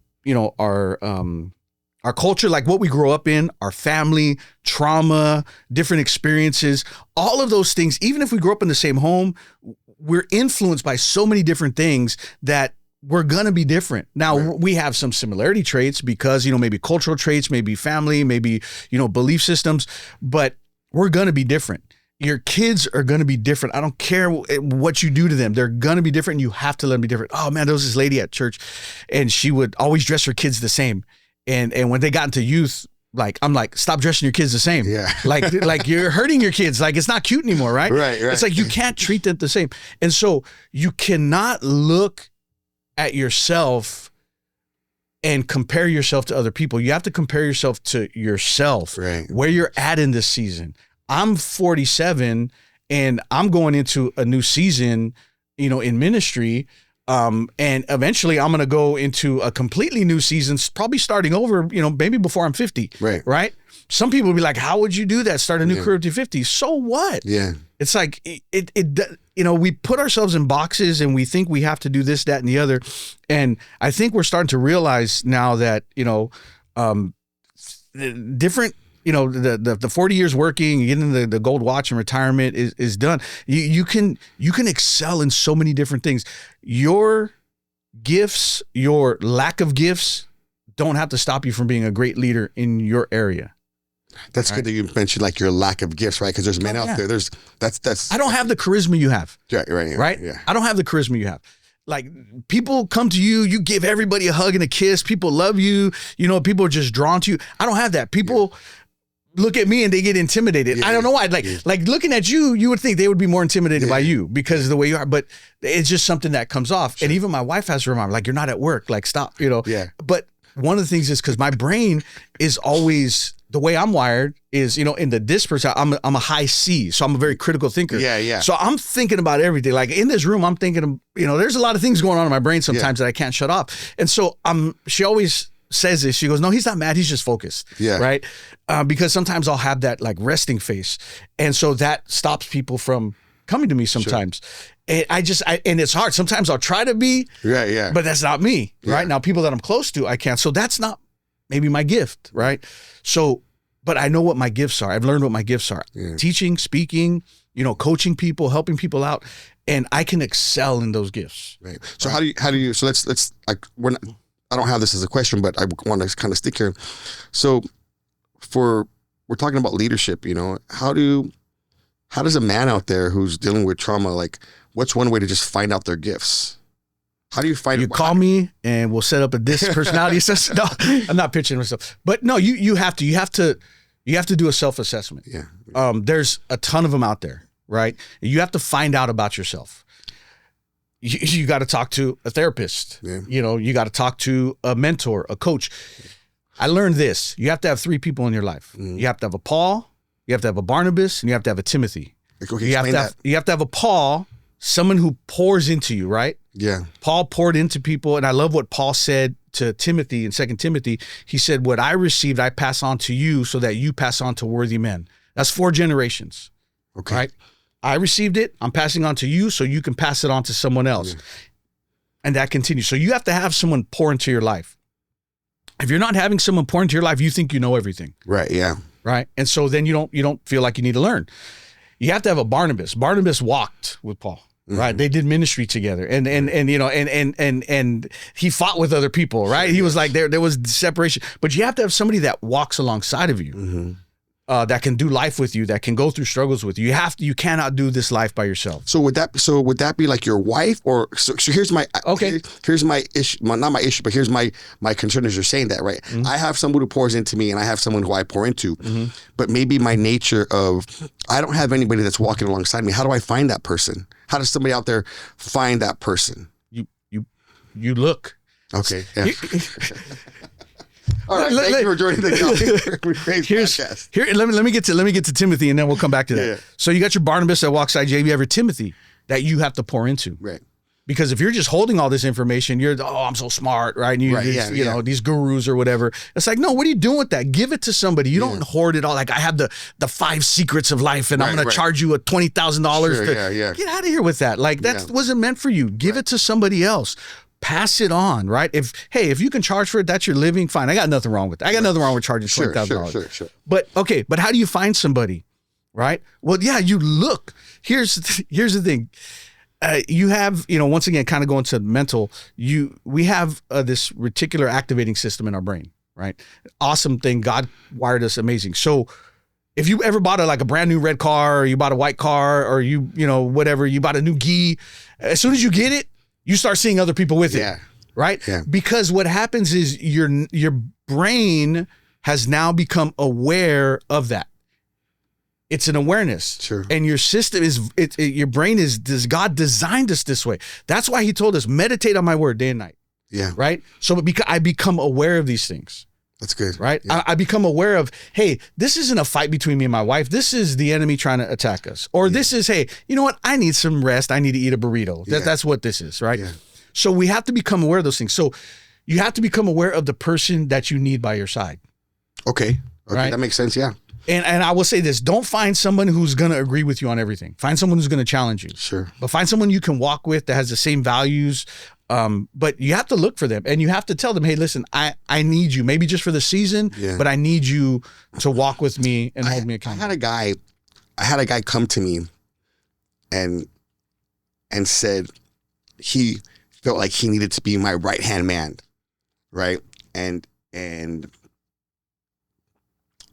culture, like what we grow up in, our family, trauma, different experiences, all of those things. Even if we grew up in the same home, we're influenced by so many different things that we're going to be different. Now, we have some similarity traits because, maybe cultural traits, maybe family, maybe, belief systems, but we're going to be different. Your kids are going to be different. I don't care what you do to them. They're going to be different. You have to let them be different. Oh man, there was this lady at church and she would always dress her kids the same. And when they got into youth, I'm like, stop dressing your kids the same. Yeah. like you're hurting your kids. Like it's not cute anymore, right? Right. It's like you can't treat them the same. And so you cannot look at yourself and compare yourself to other people. You have to compare yourself to yourself, where you're at in this season. I'm 47 and I'm going into a new season, in ministry. And eventually I'm going to go into a completely new season, probably starting over, maybe before I'm 50. Right. Some people will be like, how would you do that? Start a new career at 50. So what? Yeah. It's like, we put ourselves in boxes and we think we have to do this, that, and the other. And I think we're starting to realize now that, different, the 40 years working, getting the gold watch and retirement is done. You can excel in so many different things. Your gifts, your lack of gifts don't have to stop you from being a great leader in your area. That's good that you mentioned like your lack of gifts, right? Because there's men out there. That's. I don't have the charisma you have. Right. Yeah. I don't have the charisma you have. Like people come to you, you give everybody a hug and a kiss. People love you. People are just drawn to you. I don't have that. People look at me and they get intimidated. I don't know why. Like looking at you, you would think they would be more intimidated by you because of the way you are. But it's just something that comes off. Sure. And even my wife has to remind me, like, you're not at work. Like, stop. Yeah. But one of the things is because my brain is always, the way I'm wired is, in the DISC personality, I'm a high C, so I'm a very critical thinker. Yeah. So I'm thinking about everything. Like in this room, I'm thinking of, there's a lot of things going on in my brain sometimes that I can't shut off. And so she always says this. She goes, no, he's not mad. He's just focused. Yeah. Right. Because sometimes I'll have that like resting face. And so that stops people from coming to me sometimes. And and it's hard. Sometimes I'll try to be, but that's not me, right? Now, people that I'm close to, I can't. So that's not maybe my gift, right? So, but I know what my gifts are. I've learned what my gifts are. Teaching, speaking, coaching people, helping people out, and I can excel in those gifts. Right. So how do you, so let's like, I don't have this as a question, but I want to kind of stick here. So we're talking about leadership, how does a man out there who's dealing with trauma, like, what's one way to just find out their gifts? How do you find You call me and we'll set up a disc personality assessment. No, I'm not pitching myself, but no, you have to do a self-assessment. Yeah. There's a ton of them out there, right? You have to find out about yourself. You got to talk to a therapist. Yeah. You got to talk to a mentor, a coach. I learned this. You have to have 3 people in your life. You have to have a Paul, you have to have a Barnabas, and you have to have a Timothy. Okay, you have to have a Paul, someone who pours into you, right? Yeah. Paul poured into people, and I love what Paul said to Timothy in 2 Timothy. He said, what I received, I pass on to you so that you pass on to worthy men. That's 4 generations. Okay. Right? I received it. I'm passing on to you so you can pass it on to someone else. Yeah. And that continues. So you have to have someone pour into your life. If you're not having someone pour into your life, you think you know everything. Right. Yeah. Right. And so then you don't feel like you need to learn. You have to have a Barnabas. Barnabas walked with Paul. Right. They did ministry together and he fought with other people. Right. He was like, there was separation, but you have to have somebody that walks alongside of you, that can do life with you, that can go through struggles with you. You cannot do this life by yourself. So would that be like your wife or so here's my, here's my issue, not my issue, but here's my concern as you're saying that, right? I have someone who pours into me and I have someone who I pour into, but maybe my nature of, I don't have anybody that's walking alongside me. How do I find that person? How does somebody out there find that person? You look. Okay. Yeah. All right. Thank you for joining the podcast. Here, let me get to Timothy, and then we'll come back to that. Yeah. So you got your Barnabas that walks side you. You have your Timothy that you have to pour into. Right. Because if you're just holding all this information, I'm so smart, right? And these gurus or whatever. It's like, no, what are you doing with that? Give it to somebody. You don't hoard it all. Like, I have the 5 secrets of life, and I'm going to charge you $20,000. Sure, Get out of here with that. Like, that wasn't meant for you. Give it to somebody else. Pass it on, right? If you can charge for it, that's your living, fine. I got nothing wrong with that. I got nothing wrong with charging $20,000. Sure. But how do you find somebody, right? Well, yeah, you look. Here's the thing. You have, once again, kind of going to mental, we have this reticular activating system in our brain, right? Awesome thing. God wired us amazing. So if you ever bought a brand new red car, or you bought a white car, or you bought a new gi, as soon as you get it, you start seeing other people with it, right? Yeah. Because what happens is your brain has now become aware of that. It's an awareness. Sure. And your system your brain does God designed us this way. That's why he told us, meditate on my word day and night. Yeah. Right? So I become aware of these things. That's good. Right? Yeah. I become aware of, hey, this isn't a fight between me and my wife. This is the enemy trying to attack us. Or this is, hey, you know what? I need some rest. I need to eat a burrito. That's what this is, right? Yeah. So we have to become aware of those things. So you have to become aware of the person that you need by your side. Okay. Right? That makes sense. Yeah. And I will say this, don't find someone who's going to agree with you on everything. Find someone who's going to challenge you. Sure. But find someone you can walk with that has the same values. But you have to look for them and you have to tell them, hey, listen, I need you, maybe just for the season, but I need you to walk with me and hold me accountable. I had a guy come to me and said he felt like he needed to be my right-hand man. Right.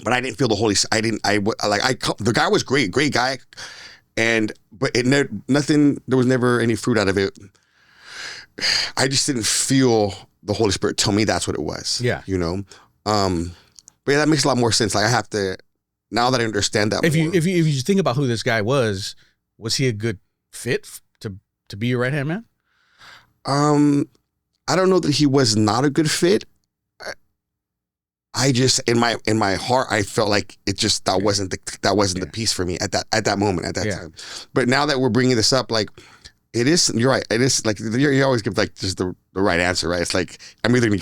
But I didn't feel the Holy. The guy was great guy, but there was never any fruit out of it. I just didn't feel the Holy Spirit tell me that's what it was. Yeah. But that makes a lot more sense. Like I have to, now that I understand that more. If you think about who this guy was he a good fit to be your right-hand man? I don't know that he was not a good fit. I just in my heart I felt like it just that wasn't the piece for me at that moment at that time. But now that we're bringing this up, like it is, you're right. It is like you always give like just the right answer, right? It's like I'm either gonna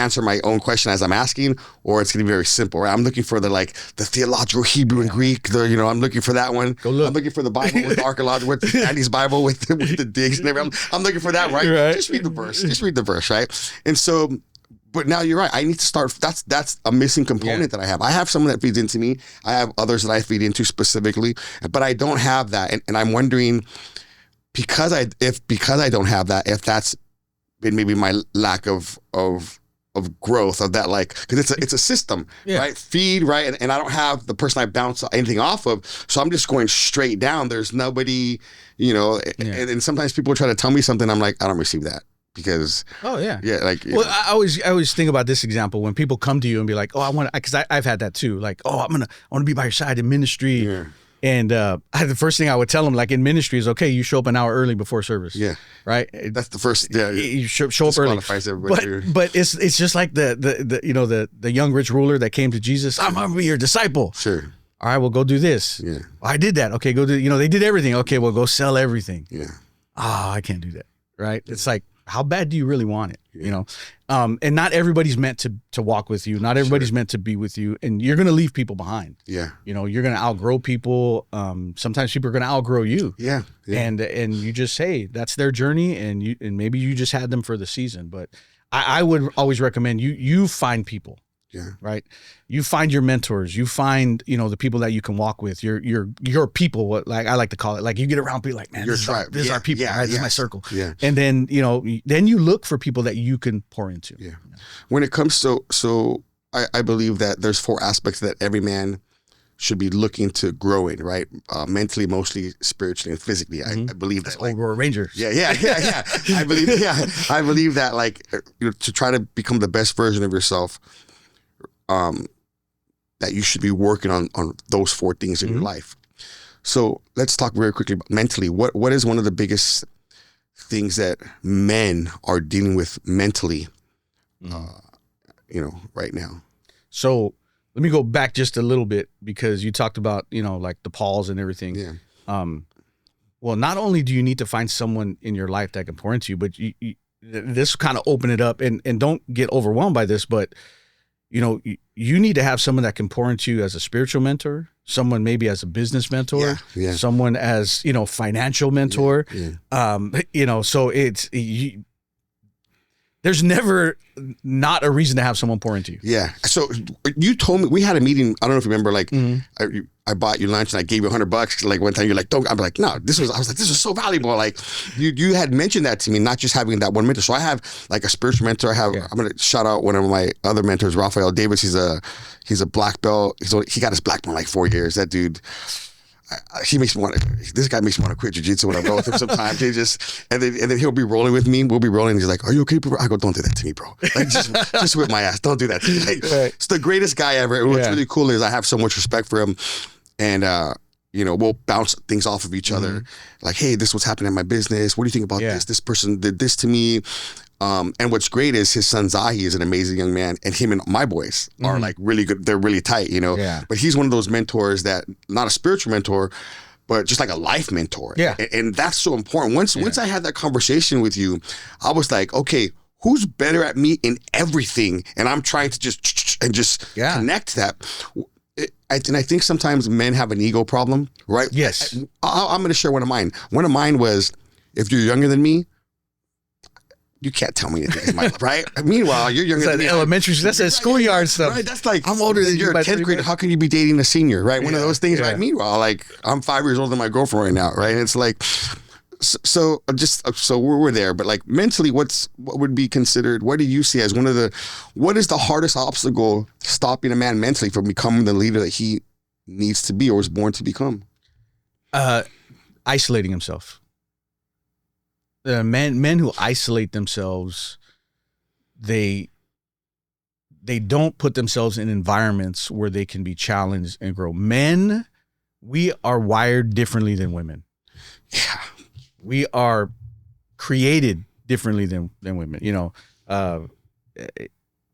answer my own question as I'm asking, or it's going to be very simple, right? I'm looking for the theological Hebrew and Greek. I'm looking for that one. Go look. I'm looking for the Bible with the archaeological, with Andy's Bible with the digs and everything. I'm looking for that, right? Just read the verse. Just read the verse, right? And so, but now you're right. I need to start. That's a missing component that I have. I have someone that feeds into me. I have others that I feed into specifically, but I don't have that. And I'm wondering, because I don't have that, if that's been maybe my lack of growth of that, because it's a system, right? Feed, right? And I don't have the person I bounce anything off of, so I'm just going straight down. There's nobody, and sometimes people try to tell me something. I'm like, I don't receive that. Because I always think about this example when people come to you and be like, oh, I want to, because I've had that too, like, oh, I want to be by your side in ministry, and the first thing I would tell them, like, in ministry is, okay, you show up an hour early before service, right? That's the first, you show up early. But it's just like the young rich ruler that came to Jesus. I'm gonna be your disciple. Sure. All right, well, go do this. Yeah. I did that. Okay, go do. They did everything. Okay, well, go sell everything. Yeah. I can't do that. Right? It's like, how bad do you really want it? And not everybody's meant to walk with you. Not everybody's meant to be with you, and you're going to leave people behind. Yeah. You're going to outgrow people. Sometimes people are going to outgrow you. Yeah. And you just say that's their journey, and maybe you just had them for the season. But I would always recommend you find people. Yeah. Right. You find your mentors. You find, the people that you can walk with. Your people. What, like I like to call it. Like, you get around people like, man, this is our people. Yeah, right? This is my circle. Yeah. And then then you look for people that you can pour into. Yeah. When it comes to I believe that there's 4 aspects that every man should be looking to grow in, right? Mentally, emotionally, spiritually, and physically. I believe that. Like, we're Rangers. Yeah. I believe that, like, to try to become the best version of yourself, that you should be working on those 4 things in your life. So let's talk very quickly about mentally. What is one of the biggest things that men are dealing with mentally, right now? So let me go back just a little bit, because you talked about, like the Pauls and everything. Yeah. Well, not only do you need to find someone in your life that can pour into you, but this kind of open it up, and don't get overwhelmed by this, but you need to have someone that can pour into you as a spiritual mentor, someone maybe as a business mentor, someone as, financial mentor. So there's never not a reason to have someone pour into you. Yeah. So you told me, we had a meeting. I don't know if you remember, like, I bought you lunch and I gave you $100. Like, one time you're like, don't. I'm like, no, this was so valuable. Like, you had mentioned that to me, not just having that one mentor. So I have like a spiritual mentor. I'm going to shout out one of my other mentors, Raphael Davis. He's a black belt. He got his black belt in like 4 years. That dude, this guy makes me want to quit jiu-jitsu when I go with him sometimes. And then he'll be rolling with me. We'll be rolling. He's like, are you okay, bro? I go, don't do that to me, bro. Like, just whip my ass. Don't do that to me. Like, it's the greatest guy ever. And what's really cool is I have so much respect for him. And, we'll bounce things off of each other. Like, hey, this is what's happening in my business. What do you think about this? This person did this to me. And what's great is his son Zahi is an amazing young man, and him and my boys are like really good. They're really tight, But he's one of those mentors that, not a spiritual mentor, but just like a life mentor. Yeah. And that's so important. Once I had that conversation with you, I was like, okay, who's better at me in everything? And I'm trying to just connect that. And I think sometimes men have an ego problem, right? Yes. I'm going to share one of mine. One of mine was, if you're younger than me, you can't tell me anything, right? Meanwhile, you're younger than me. Elementary, that's that schoolyard stuff. Right, that's like, I'm older than you. You're a 10th grader. How can you be dating a senior, right? One of those things, right? Meanwhile, like, I'm 5 years older than my girlfriend right now, right? And it's like, so we're there. But like, mentally, what would be considered, what do you see as what is the hardest obstacle stopping a man mentally from becoming the leader that he needs to be or was born to become? Isolating himself. Men who isolate themselves, they don't put themselves in environments where they can be challenged and grow. Men, we are wired differently than women. Yeah. We are created differently than women.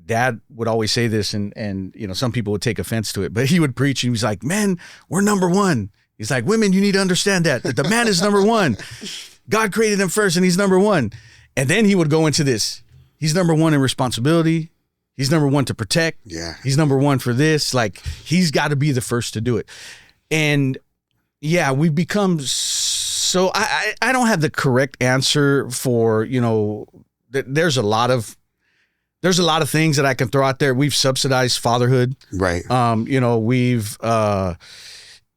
Dad would always say this, and some people would take offense to it, but he would preach and he was like, men, we're number one. He's like, women, you need to understand that the man is number one. God created him first and he's number one. And then he would go into this. He's number one in responsibility. He's number one to protect. Yeah. He's number one for this. Like, he's got to be the first to do it. And yeah, we've become so, I don't have the correct answer for, you know, there's a lot of things that I can throw out there. We've subsidized fatherhood. Right. You know, we've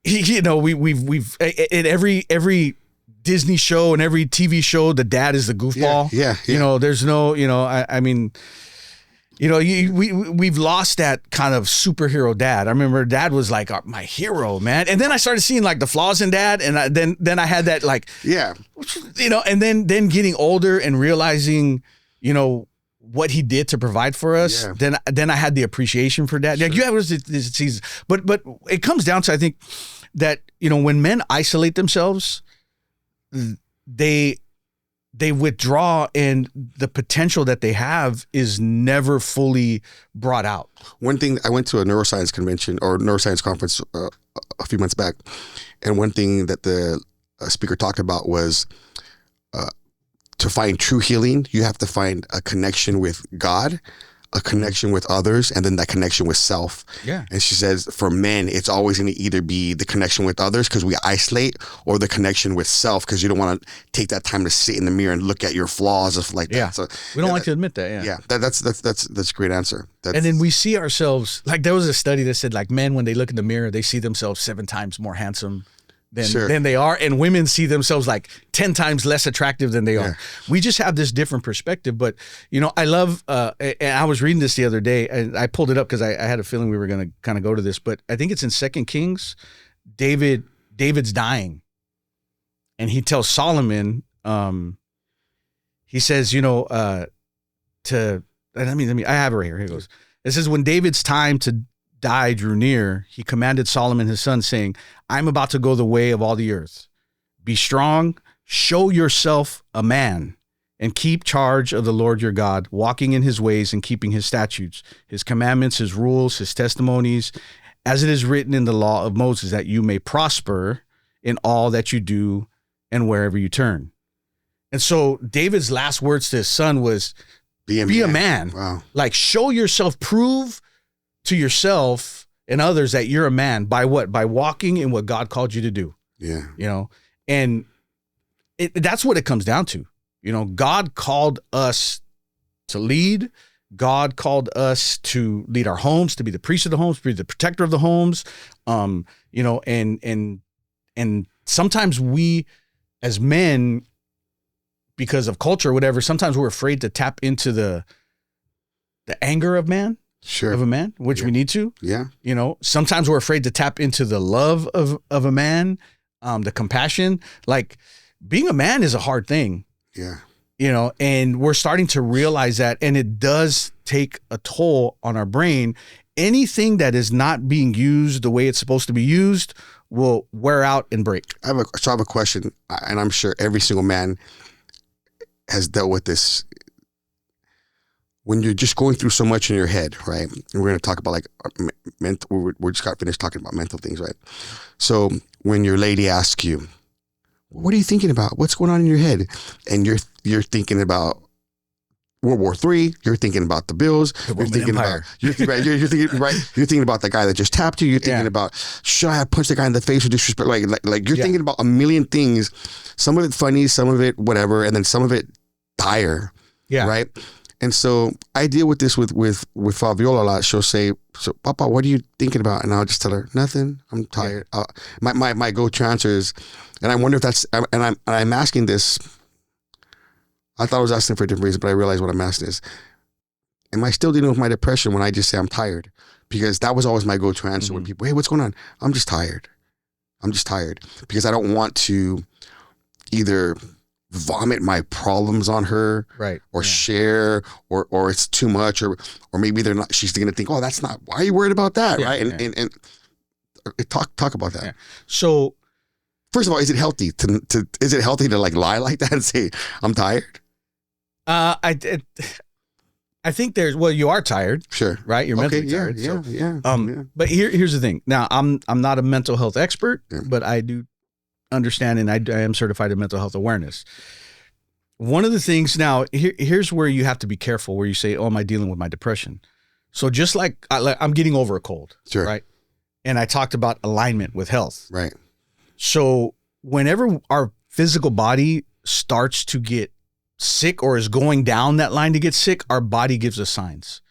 in every Disney show and every TV show, the dad is the goofball. Yeah. You know, there's no, you know, I mean, you know, we've lost that kind of superhero dad. I remember dad was like my hero, man. And then I started seeing like the flaws in dad. And then I had that like, yeah, you know, and then getting older and realizing, you know, what he did to provide for us. Yeah. Then I had the appreciation for dad. Sure. Like you have this season, but it comes down to, I think that, you know, when men isolate themselves, they withdraw, and the potential that they have is never fully brought out. One thing, I went to a neuroscience convention or neuroscience conference a few months back, and one thing that the speaker talked about was to find true healing, you have to find a connection with God, a connection with others, and then that connection with self. Yeah. And she says for men, it's always going to either be the connection with others because we isolate, or the connection with self because you don't want to take that time to sit in the mirror and look at your flaws and stuff like that. So we don't like to admit that. Yeah. That's a great answer. And then we see ourselves, like there was a study that said like men, when they look in the mirror, they see themselves 7 times more handsome than they are, and women see themselves like 10 times less attractive than they are. We just have this different perspective. But you know, I love and I was reading this the other day, and I pulled it up because I had a feeling we were going to kind of go to this, but I think it's in 2 Kings. David's dying, and he tells Solomon, he says, you know, I have it right here. Here it goes. It says, when David's time to die drew near, he commanded Solomon his son, saying, I'm about to go the way of all the earth. Be strong, show yourself a man, and keep charge of the Lord your God, walking in his ways and keeping his statutes, his commandments, his rules, his testimonies, as it is written in the law of Moses, that you may prosper in all that you do and wherever you turn. And so David's last words to his son was, be a man. Wow. Like, show yourself, prove to yourself and others that you're a man. By what? By walking in what God called you to do. Yeah. You know, and that's what it comes down to. You know, God called us to lead. God called us to lead our homes, to be the priest of the homes, to be the protector of the homes. You know, and sometimes we as men, because of culture or whatever, sometimes we're afraid to tap into the anger of man. Sure. Of a man, which we need to. Yeah. You know, sometimes we're afraid to tap into the love of a man, the compassion. Like, being a man is a hard thing. Yeah. You know, and we're starting to realize that, and it does take a toll on our brain. Anything that is not being used the way it's supposed to be used will wear out and break. I have a question, and I'm sure every single man has dealt with this. When you're just going through so much in your head, right? And we're going to talk about like mental. We just got finished talking about mental things, right? So when your lady asks you, "What are you thinking about? What's going on in your head?" and you're thinking about World War III, you're thinking about the bills, you're thinking about you're thinking about the guy that just tapped you. You're thinking about, should I have punched the guy in the face with disrespect? Like you're thinking about a million things. Some of it funny, some of it whatever, and then some of it dire. Yeah. Right. And so I deal with this with Fabiola a lot. She'll say, "So, Papa, what are you thinking about?" And I'll just tell her, "Nothing. I'm tired." My go-to answer is, and I wonder if that's, and I'm asking this. I thought I was asking for a different reason, but I realized what I'm asking is, am I still dealing with my depression when I just say I'm tired? Because that was always my go-to answer when people, "Hey, what's going on?" I'm just tired. I'm just tired because I don't want to either vomit my problems on her, right, or share, or it's too much, or maybe they're not. She's gonna think, "Oh, that's not. Why are you worried about that?" Right? And talk about that. Yeah. So, first of all, is it healthy to like lie like that and say I'm tired? I think you are tired. Sure. Right? You're mentally tired. Yeah. But here's the thing. Now, I'm not a mental health expert, but I do understand, and I am certified in mental health awareness. One of the things now, here's where you have to be careful, where you say, "Oh, am I dealing with my depression?" So just like I'm getting over a cold, Sure. right? And I talked about alignment with health. Right. So whenever our physical body starts to get sick or is going down that line to get sick, our body gives us signs,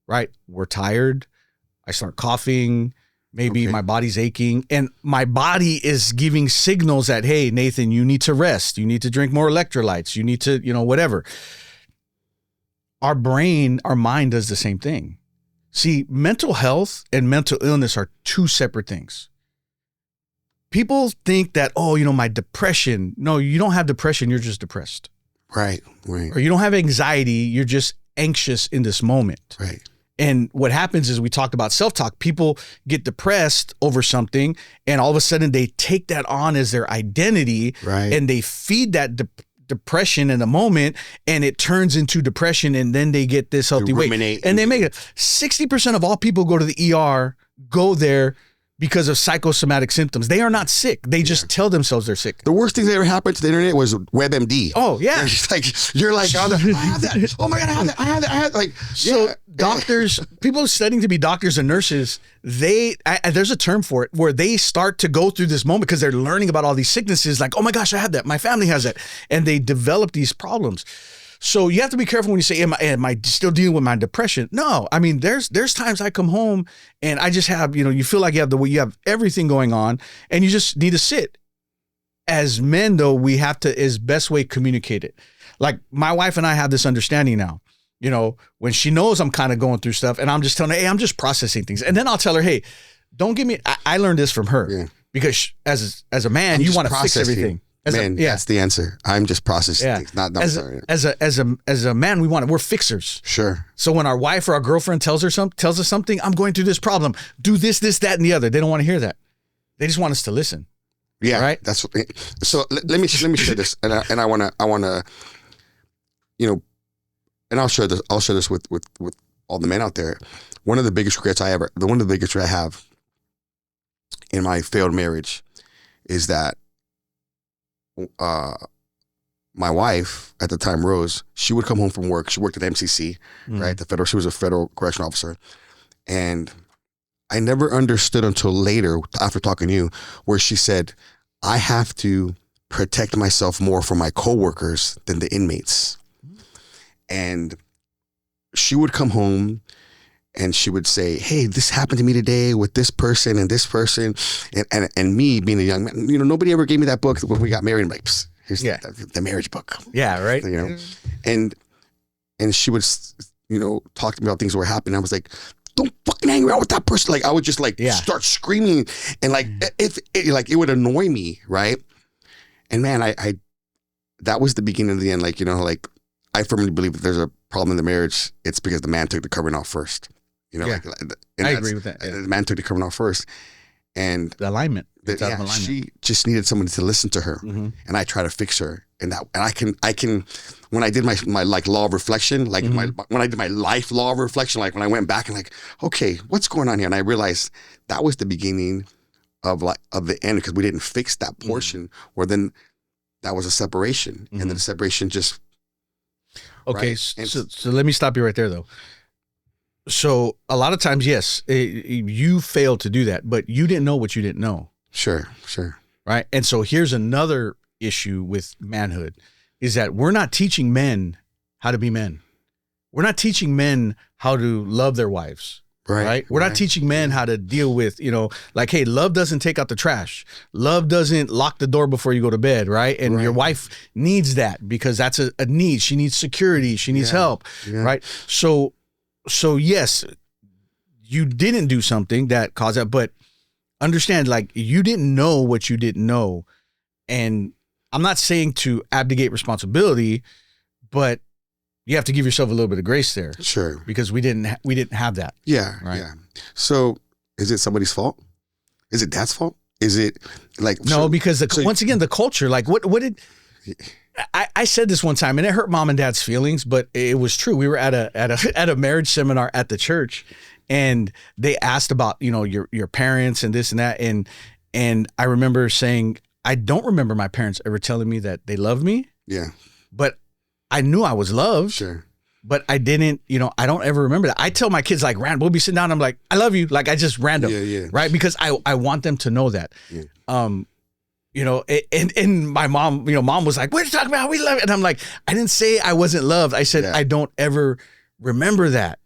right? We're tired. I start coughing. Maybe my body's aching, and my body is giving signals that, hey, Nathan, you need to rest. You need to drink more electrolytes. You need to, whatever. Our brain, our mind does the same thing. See, mental health and mental illness are two separate things. People think that, my depression. No, you don't have depression. You're just depressed. Right. Right. Or you don't have anxiety. You're just anxious in this moment. Right. And what happens is we talked about self-talk. People get depressed over something, and all of a sudden they take that on as their identity, right. And they feed that depression in the moment, and it turns into depression, and then they get this healthy weight. And they make it 60% of all people go to the ER, go there because of psychosomatic symptoms. They are not sick. They just tell themselves they're sick. The worst thing that ever happened to the internet was WebMD. Oh, yeah. You're like, I have that. Oh my God, I have that. I have that. Like, so doctors, people studying to be doctors and nurses, there's a term for it where they start to go through this moment because they're learning about all these sicknesses. Like, oh my gosh, I have that. My family has that. And they develop these problems. So you have to be careful when you say, am I still dealing with my depression? No, I mean, there's times I come home and I just have, you feel like you have everything going on and you just need to sit. As men, though, we have to, is best way communicate it. Like my wife and I have this understanding now, when she knows I'm kind of going through stuff and I'm just telling her, hey, I'm just processing things. And then I'll tell her, hey, don't give me, I learned this from her because as a man, you want to fix everything. That's the answer. I'm just processing things. Not sorry. As a man, we're fixers. Sure. So when our wife or our girlfriend tells us something, I'm going through this problem. Do this, that, and the other. They don't want to hear that. They just want us to listen. Yeah. Right. That's what. So let me share this, and I want to, and I'll share this with all the men out there. One of the biggest regrets I have in my failed marriage is that. My wife at the time, Rose, she would come home from work. She worked at MCC, right? She was a federal correctional officer. And I never understood until later, after talking to you, where she said, I have to protect myself more from my coworkers than the inmates. And she would come home and she would say, hey, this happened to me today with this person and this person. And me being a young man, nobody ever gave me that book when we got married. I'm like, here's the marriage book. Yeah, right. And she would, talk to me about things that were happening. I was like, don't fucking hang around with that person. Like, I would just start screaming. And it would annoy me, right? And man, I that was the beginning of the end. I firmly believe that there's a problem in the marriage. It's because the man took the covering off first. I agree with that. The man took the covering off first, and the alignment. She just needed somebody to listen to her, and I try to fix her. And I can. When I did my law of reflection, when I did my life law of reflection, when I went back and okay, what's going on here? And I realized that was the beginning of the end because we didn't fix that portion. Where then that was a separation, and then the separation just. Okay, right? So let me stop you right there, though. So a lot of times, yes, you failed to do that, but you didn't know what you didn't know. Sure. Right? And so here's another issue with manhood is that we're not teaching men how to be men. We're not teaching men how to love their wives. Right? We're not teaching men how to deal with, hey, love doesn't take out the trash. Love doesn't lock the door before you go to bed, right? And your wife needs that because that's a need. She needs security. She needs help, right? So yes, you didn't do something that caused that, but understand, you didn't know what you didn't know. And I'm not saying to abdicate responsibility, but you have to give yourself a little bit of grace there. Sure. Because we didn't have that. Yeah. Right. Yeah. So is it somebody's fault? Is it dad's fault? Is it no, because once again, the culture, what did, I said this one time and it hurt mom and dad's feelings, but it was true. We were at a marriage seminar at the church and they asked about, your parents and this and that. And I remember saying, I don't remember my parents ever telling me that they loved me. Yeah. But I knew I was loved. Sure. but I didn't, I don't ever remember that. I tell my kids like, we'll be sitting down. I'm like, I love you. Like I just random, right? Because I want them to know that. And my mom, mom was like, what are you talking about? We love it. And I'm like, I didn't say I wasn't loved. I said, I don't ever remember that,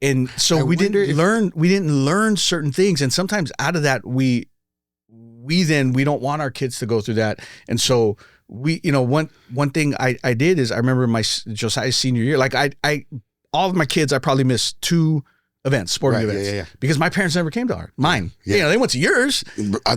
and so we didn't learn certain things. And sometimes out of that, we don't want our kids to go through that. And so one thing I did is I remember my Josiah's senior year, like all of my kids, I probably missed 2 events, sporting events, because my parents never came to mine. They went to yours.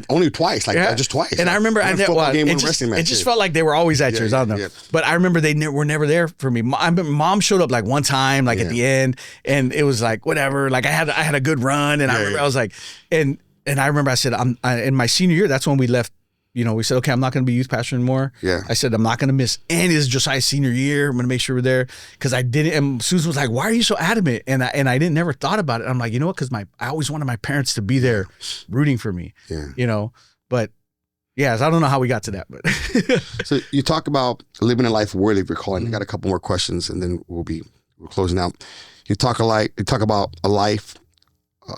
Only twice, just twice. And I remember it just felt like they were always at yours. I don't know. But I remember they were never there for me. Mom showed up like one time, like at the end, and it was like, whatever. Like I had a good run. And I remember I was like, and I remember I said, in my senior year, that's when we left. We said, okay, I'm not going to be youth pastor anymore. I said, I'm not going to miss any. This is Josiah's senior year. I'm going to make sure we're there. Because I didn't. And Susan was like, why are you so adamant? And I didn't never thought about it. I'm like, you know what? Because I always wanted my parents to be there rooting for me. But I don't know how we got to that. But so you talk about living a life worthy of your calling. I got a couple more questions and then we're closing out. You talk about a life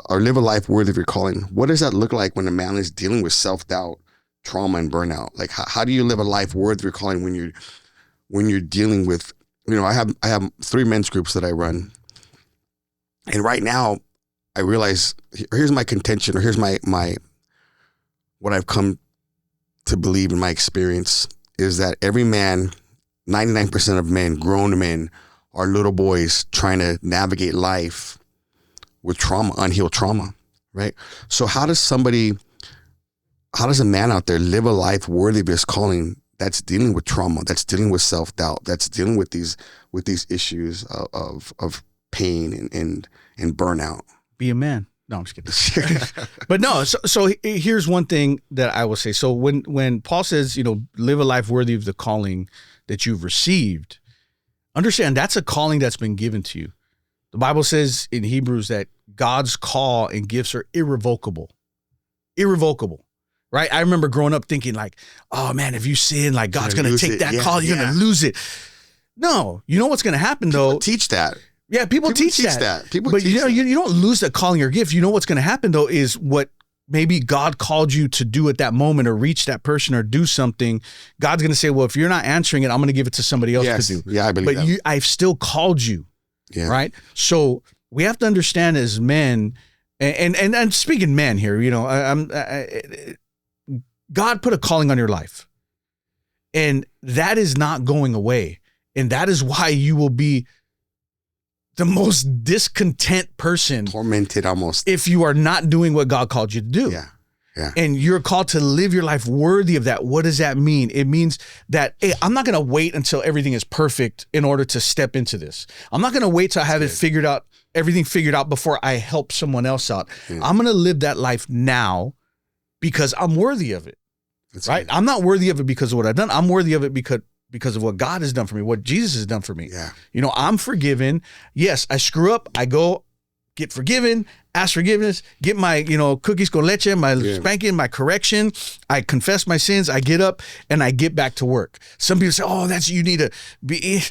or live a life worthy of your calling. What does that look like when a man is dealing with self-doubt, trauma, and burnout? Like how do you live a life worth of your calling when you're dealing with, I have 3 men's groups that I run, and right now I realize here's my contention, or here's my what I've come to believe in my experience is that every man, 99% of men, grown men, are little boys trying to navigate life with trauma, unhealed trauma, right? So how does a man out there live a life worthy of his calling that's dealing with trauma, that's dealing with self-doubt, that's dealing with these issues of pain and burnout? Be a man. No, I'm just kidding. But no, so here's one thing that I will say. So when Paul says, live a life worthy of the calling that you've received, understand that's a calling that's been given to you. The Bible says in Hebrews that God's call and gifts are irrevocable. Irrevocable. Right? I remember growing up thinking like, oh man, if you sin, like God's going to take that call, you're going to lose it. No, you know what's going to happen though? People teach that. Yeah, people teach that. But you don't lose that calling or gift. You know what's going to happen though is what maybe God called you to do at that moment, or reach that person, or do something. God's going to say, well, if you're not answering it, I'm going to give it to somebody else to do. Yeah, I believe that. But I've still called you. Yeah. Right? So we have to understand as men, and speaking men here, God put a calling on your life, and that is not going away. And that is why you will be the most discontent person, tormented almost, if you are not doing what God called you to do. Yeah. Yeah. And you're called to live your life worthy of that. What does that mean? It means that, hey, I'm not going to wait until everything is perfect in order to step into this. I'm not going to wait till I have everything figured out before I help someone else out. Yeah. I'm going to live that life now because I'm worthy of it. That's right. Good. I'm not worthy of it because of what I've done. I'm worthy of it because of what God has done for me, what Jesus has done for me. Yeah. I'm forgiven. Yes, I screw up. I go get forgiven, ask forgiveness, get my, cookies con leche, my spanking, my correction. I confess my sins. I get up and I get back to work. Some people say, oh, you need to be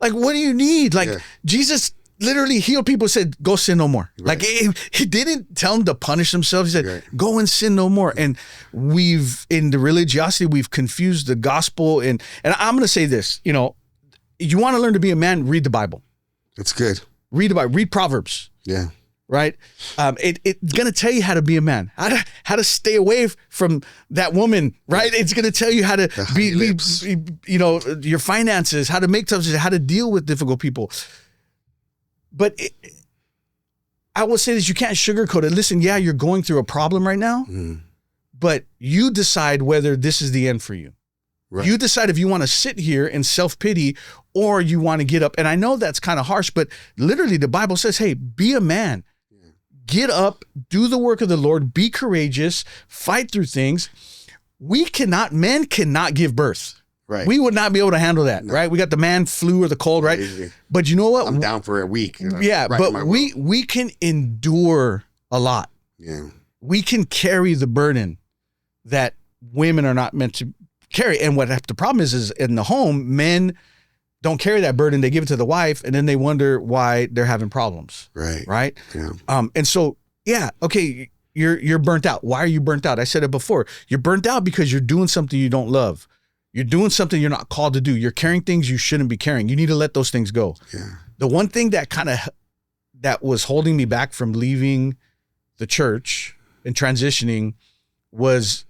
like, what do you need? Like Jesus literally healed people, said, go sin no more. Right. Like he didn't tell them to punish themselves. He said, go and sin no more. And in the religiosity, we've confused the gospel. And I'm going to say this, you want to learn to be a man, read the Bible. That's good. Read the Bible, read Proverbs. Yeah. Right. It's going to tell you how to be a man, how to stay away from that woman. Right. It's going to tell you how to be your finances, how to make tough decisions, how to deal with difficult people. But I will say this, you can't sugarcoat it. Listen, you're going through a problem right now, but you decide whether this is the end for you. Right. You decide if you want to sit here in self-pity or you want to get up. And I know that's kind of harsh, but literally the Bible says, hey, be a man. Yeah. Get up, do the work of the Lord, be courageous, fight through things. Men cannot give birth. Right. We would not be able to handle that, right? We got the man flu or the cold, right? Easy. But you know what? I'm down for a week. Yeah, but we can endure a lot. Yeah. We can carry the burden that women are not meant to carry. And what the problem is in the home, men don't carry that burden. They give it to the wife, and then they wonder why they're having problems. Right. Right. Yeah. And so, yeah, okay, you're burnt out. Why are you burnt out? I said it before. You're burnt out because you're doing something you don't love. You're doing something you're not called to do. You're carrying things you shouldn't be carrying. You need to let those things go. Yeah. The one thing that was holding me back from leaving the church and transitioning was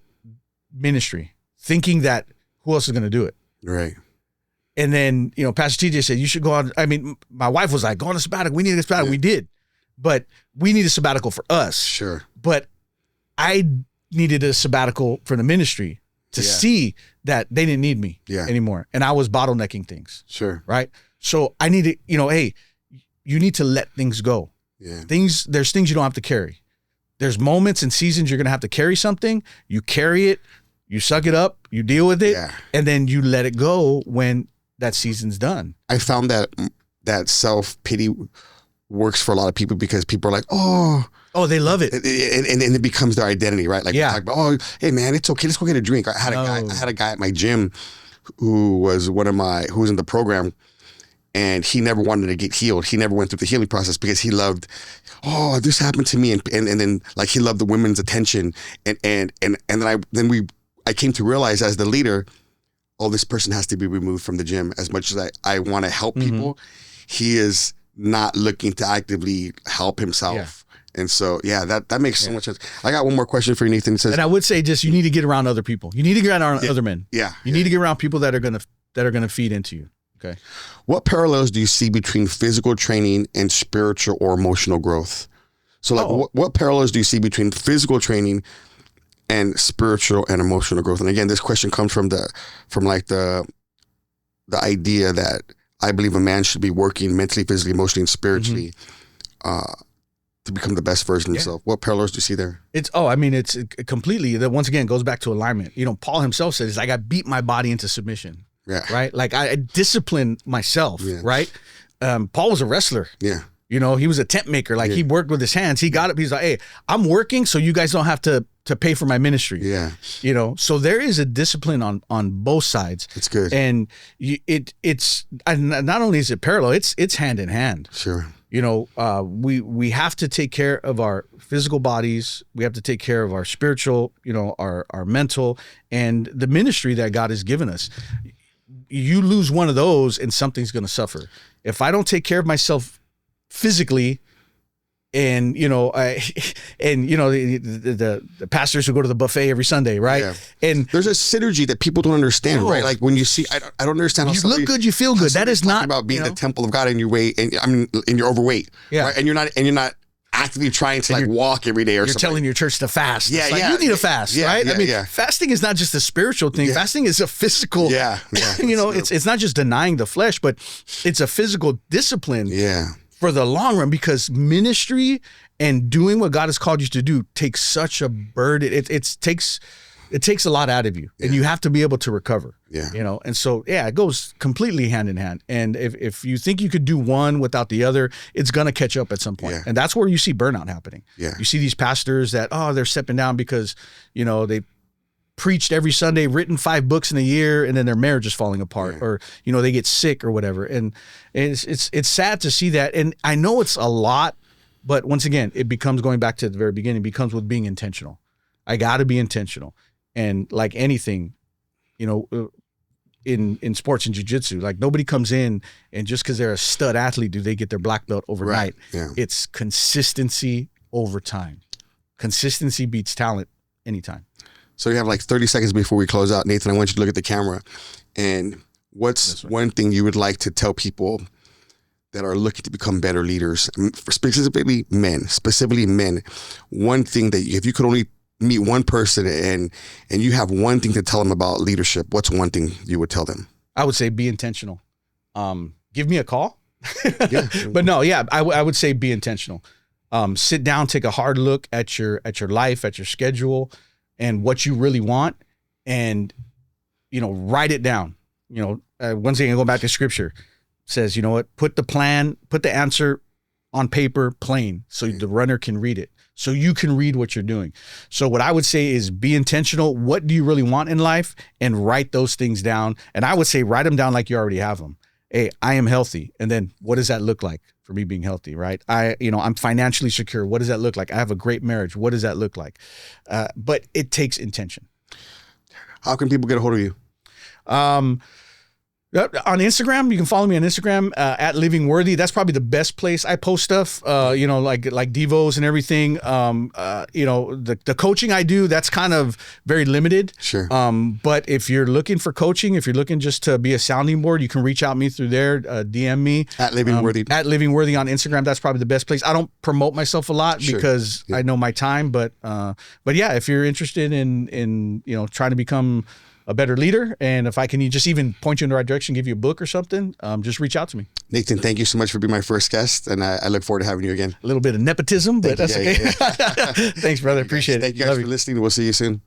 ministry, thinking that who else is going to do it? Right. And then, Pastor TJ said, you should go on. I mean, my wife was like, go on a sabbatical. We need a sabbatical. Yeah. We did. But we need a sabbatical for us. Sure. But I needed a sabbatical for the ministry to see that they didn't need me anymore. And I was bottlenecking things. Sure. Right. So I needed, hey, you need to let things go. Yeah. There's things you don't have to carry. There's moments and seasons you're going to have to carry something. You carry it, you suck it up, you deal with it, and then you let it go when that season's done. I found that self-pity works for a lot of people because people are like, oh, they love it. And it becomes their identity, right? Like, talk about, oh, hey man, it's okay. Let's go get a drink. I had a guy at my gym who was who was in the program, and he never wanted to get healed. He never went through the healing process because he loved, oh, this happened to me. And then like, he loved the women's attention. And then I came to realize as the leader, oh, this person has to be removed from the gym. As much as I want to help people, he is not looking to actively help himself. Yeah. And so, that makes so much sense. I got one more question for you, Nathan. It says, and I would say just, you need to get around other people. You need to get around other men. Yeah. You need to get around people that are going to feed into you. Okay. What parallels do you see between physical training and spiritual or emotional growth? So like what parallels do you see between physical training and spiritual and emotional growth? And again, this question comes from the idea that I believe a man should be working mentally, physically, emotionally, and spiritually to become the best version of himself. What parallels do you see there? It's completely, that once again goes back to alignment. Paul himself says, I got beat my body into submission. Yeah. Right. Like I disciplined myself. Yeah. Right. Paul was a wrestler. Yeah. He was a tent maker. Like he worked with his hands. He got up. He's like, hey, I'm working so you guys don't have to pay for my ministry. Yeah. So there is a discipline on both sides. It's good. And it's not only is it parallel, it's hand in hand. Sure. We have to take care of our physical bodies. We have to take care of our spiritual, our mental, and the ministry that God has given us. You lose one of those and something's going to suffer. If I don't take care of myself physically, and the pastors who go to the buffet every Sunday, right? Yeah. And there's a synergy that people don't understand, right? Like when you see, I don't understand how you look good, you feel good. That is not about being the temple of God in your weight, and you're overweight, right? And you're not actively trying to walk every day or something. You're telling your church to fast. Yeah, you need to fast, right? Fasting is not just a spiritual thing. Yeah. Fasting is a physical. Yeah. It's not just denying the flesh, but it's a physical discipline. Yeah. For the long run, because ministry and doing what God has called you to do takes such a burden. It takes a lot out of you, and you have to be able to recover. Yeah. And so it goes completely hand in hand. And if you think you could do one without the other, it's gonna catch up at some point. Yeah. And that's where you see burnout happening. Yeah. You see these pastors that they're stepping down because they preached every Sunday, written 5 books in a year, and then their marriage is falling apart, or they get sick or whatever. And it's sad to see that. And I know it's a lot, but once again, it becomes, going back to the very beginning, becomes with being intentional. I got to be intentional. And like anything, in sports and jiu-jitsu, like nobody comes in and just because they're a stud athlete do they get their black belt overnight. Right. Yeah. It's consistency over time. Consistency beats talent anytime. So you have like 30 seconds before we close out. Nathan, I want you to look at the camera. And what's one thing you would like to tell people that are looking to become better leaders, specifically men, one thing that if you could only meet one person and you have one thing to tell them about leadership, what's one thing you would tell them? I would say be intentional. Give me a call. But no, I would say be intentional. Sit down, take a hard look at your life, at your schedule, and what you really want, and write it down. Once again, go back to scripture. It says, put the answer on paper, plain, so the runner can read it, so you can read what you're doing. So what I would say is be intentional. What do you really want in life? And write those things down. And I would say write them down like you already have them. hey, I am healthy. And then what does that look like for me being healthy, right? I'm financially secure. What does that look like? I have a great marriage. What does that look like? But it takes intention. How can people get a hold of you? On Instagram, you can follow me on Instagram at Living Worthy. That's probably the best place I post stuff. Like devos and everything. The coaching I do, that's kind of very limited. Sure. But if you're looking for coaching, if you're looking just to be a sounding board, you can reach out me through there. DM me at Living Worthy. At Living Worthy on Instagram. That's probably the best place. I don't promote myself a lot because I know my time. But yeah, if you're interested in trying to become a better leader, and if I can just even point you in the right direction, give you a book or something, just reach out to me. Nathan, thank you so much for being my first guest, and I look forward to having you again. A little bit of nepotism, but that's okay. Thanks, brother. Appreciate it. Thank you guys for listening. We'll see you soon.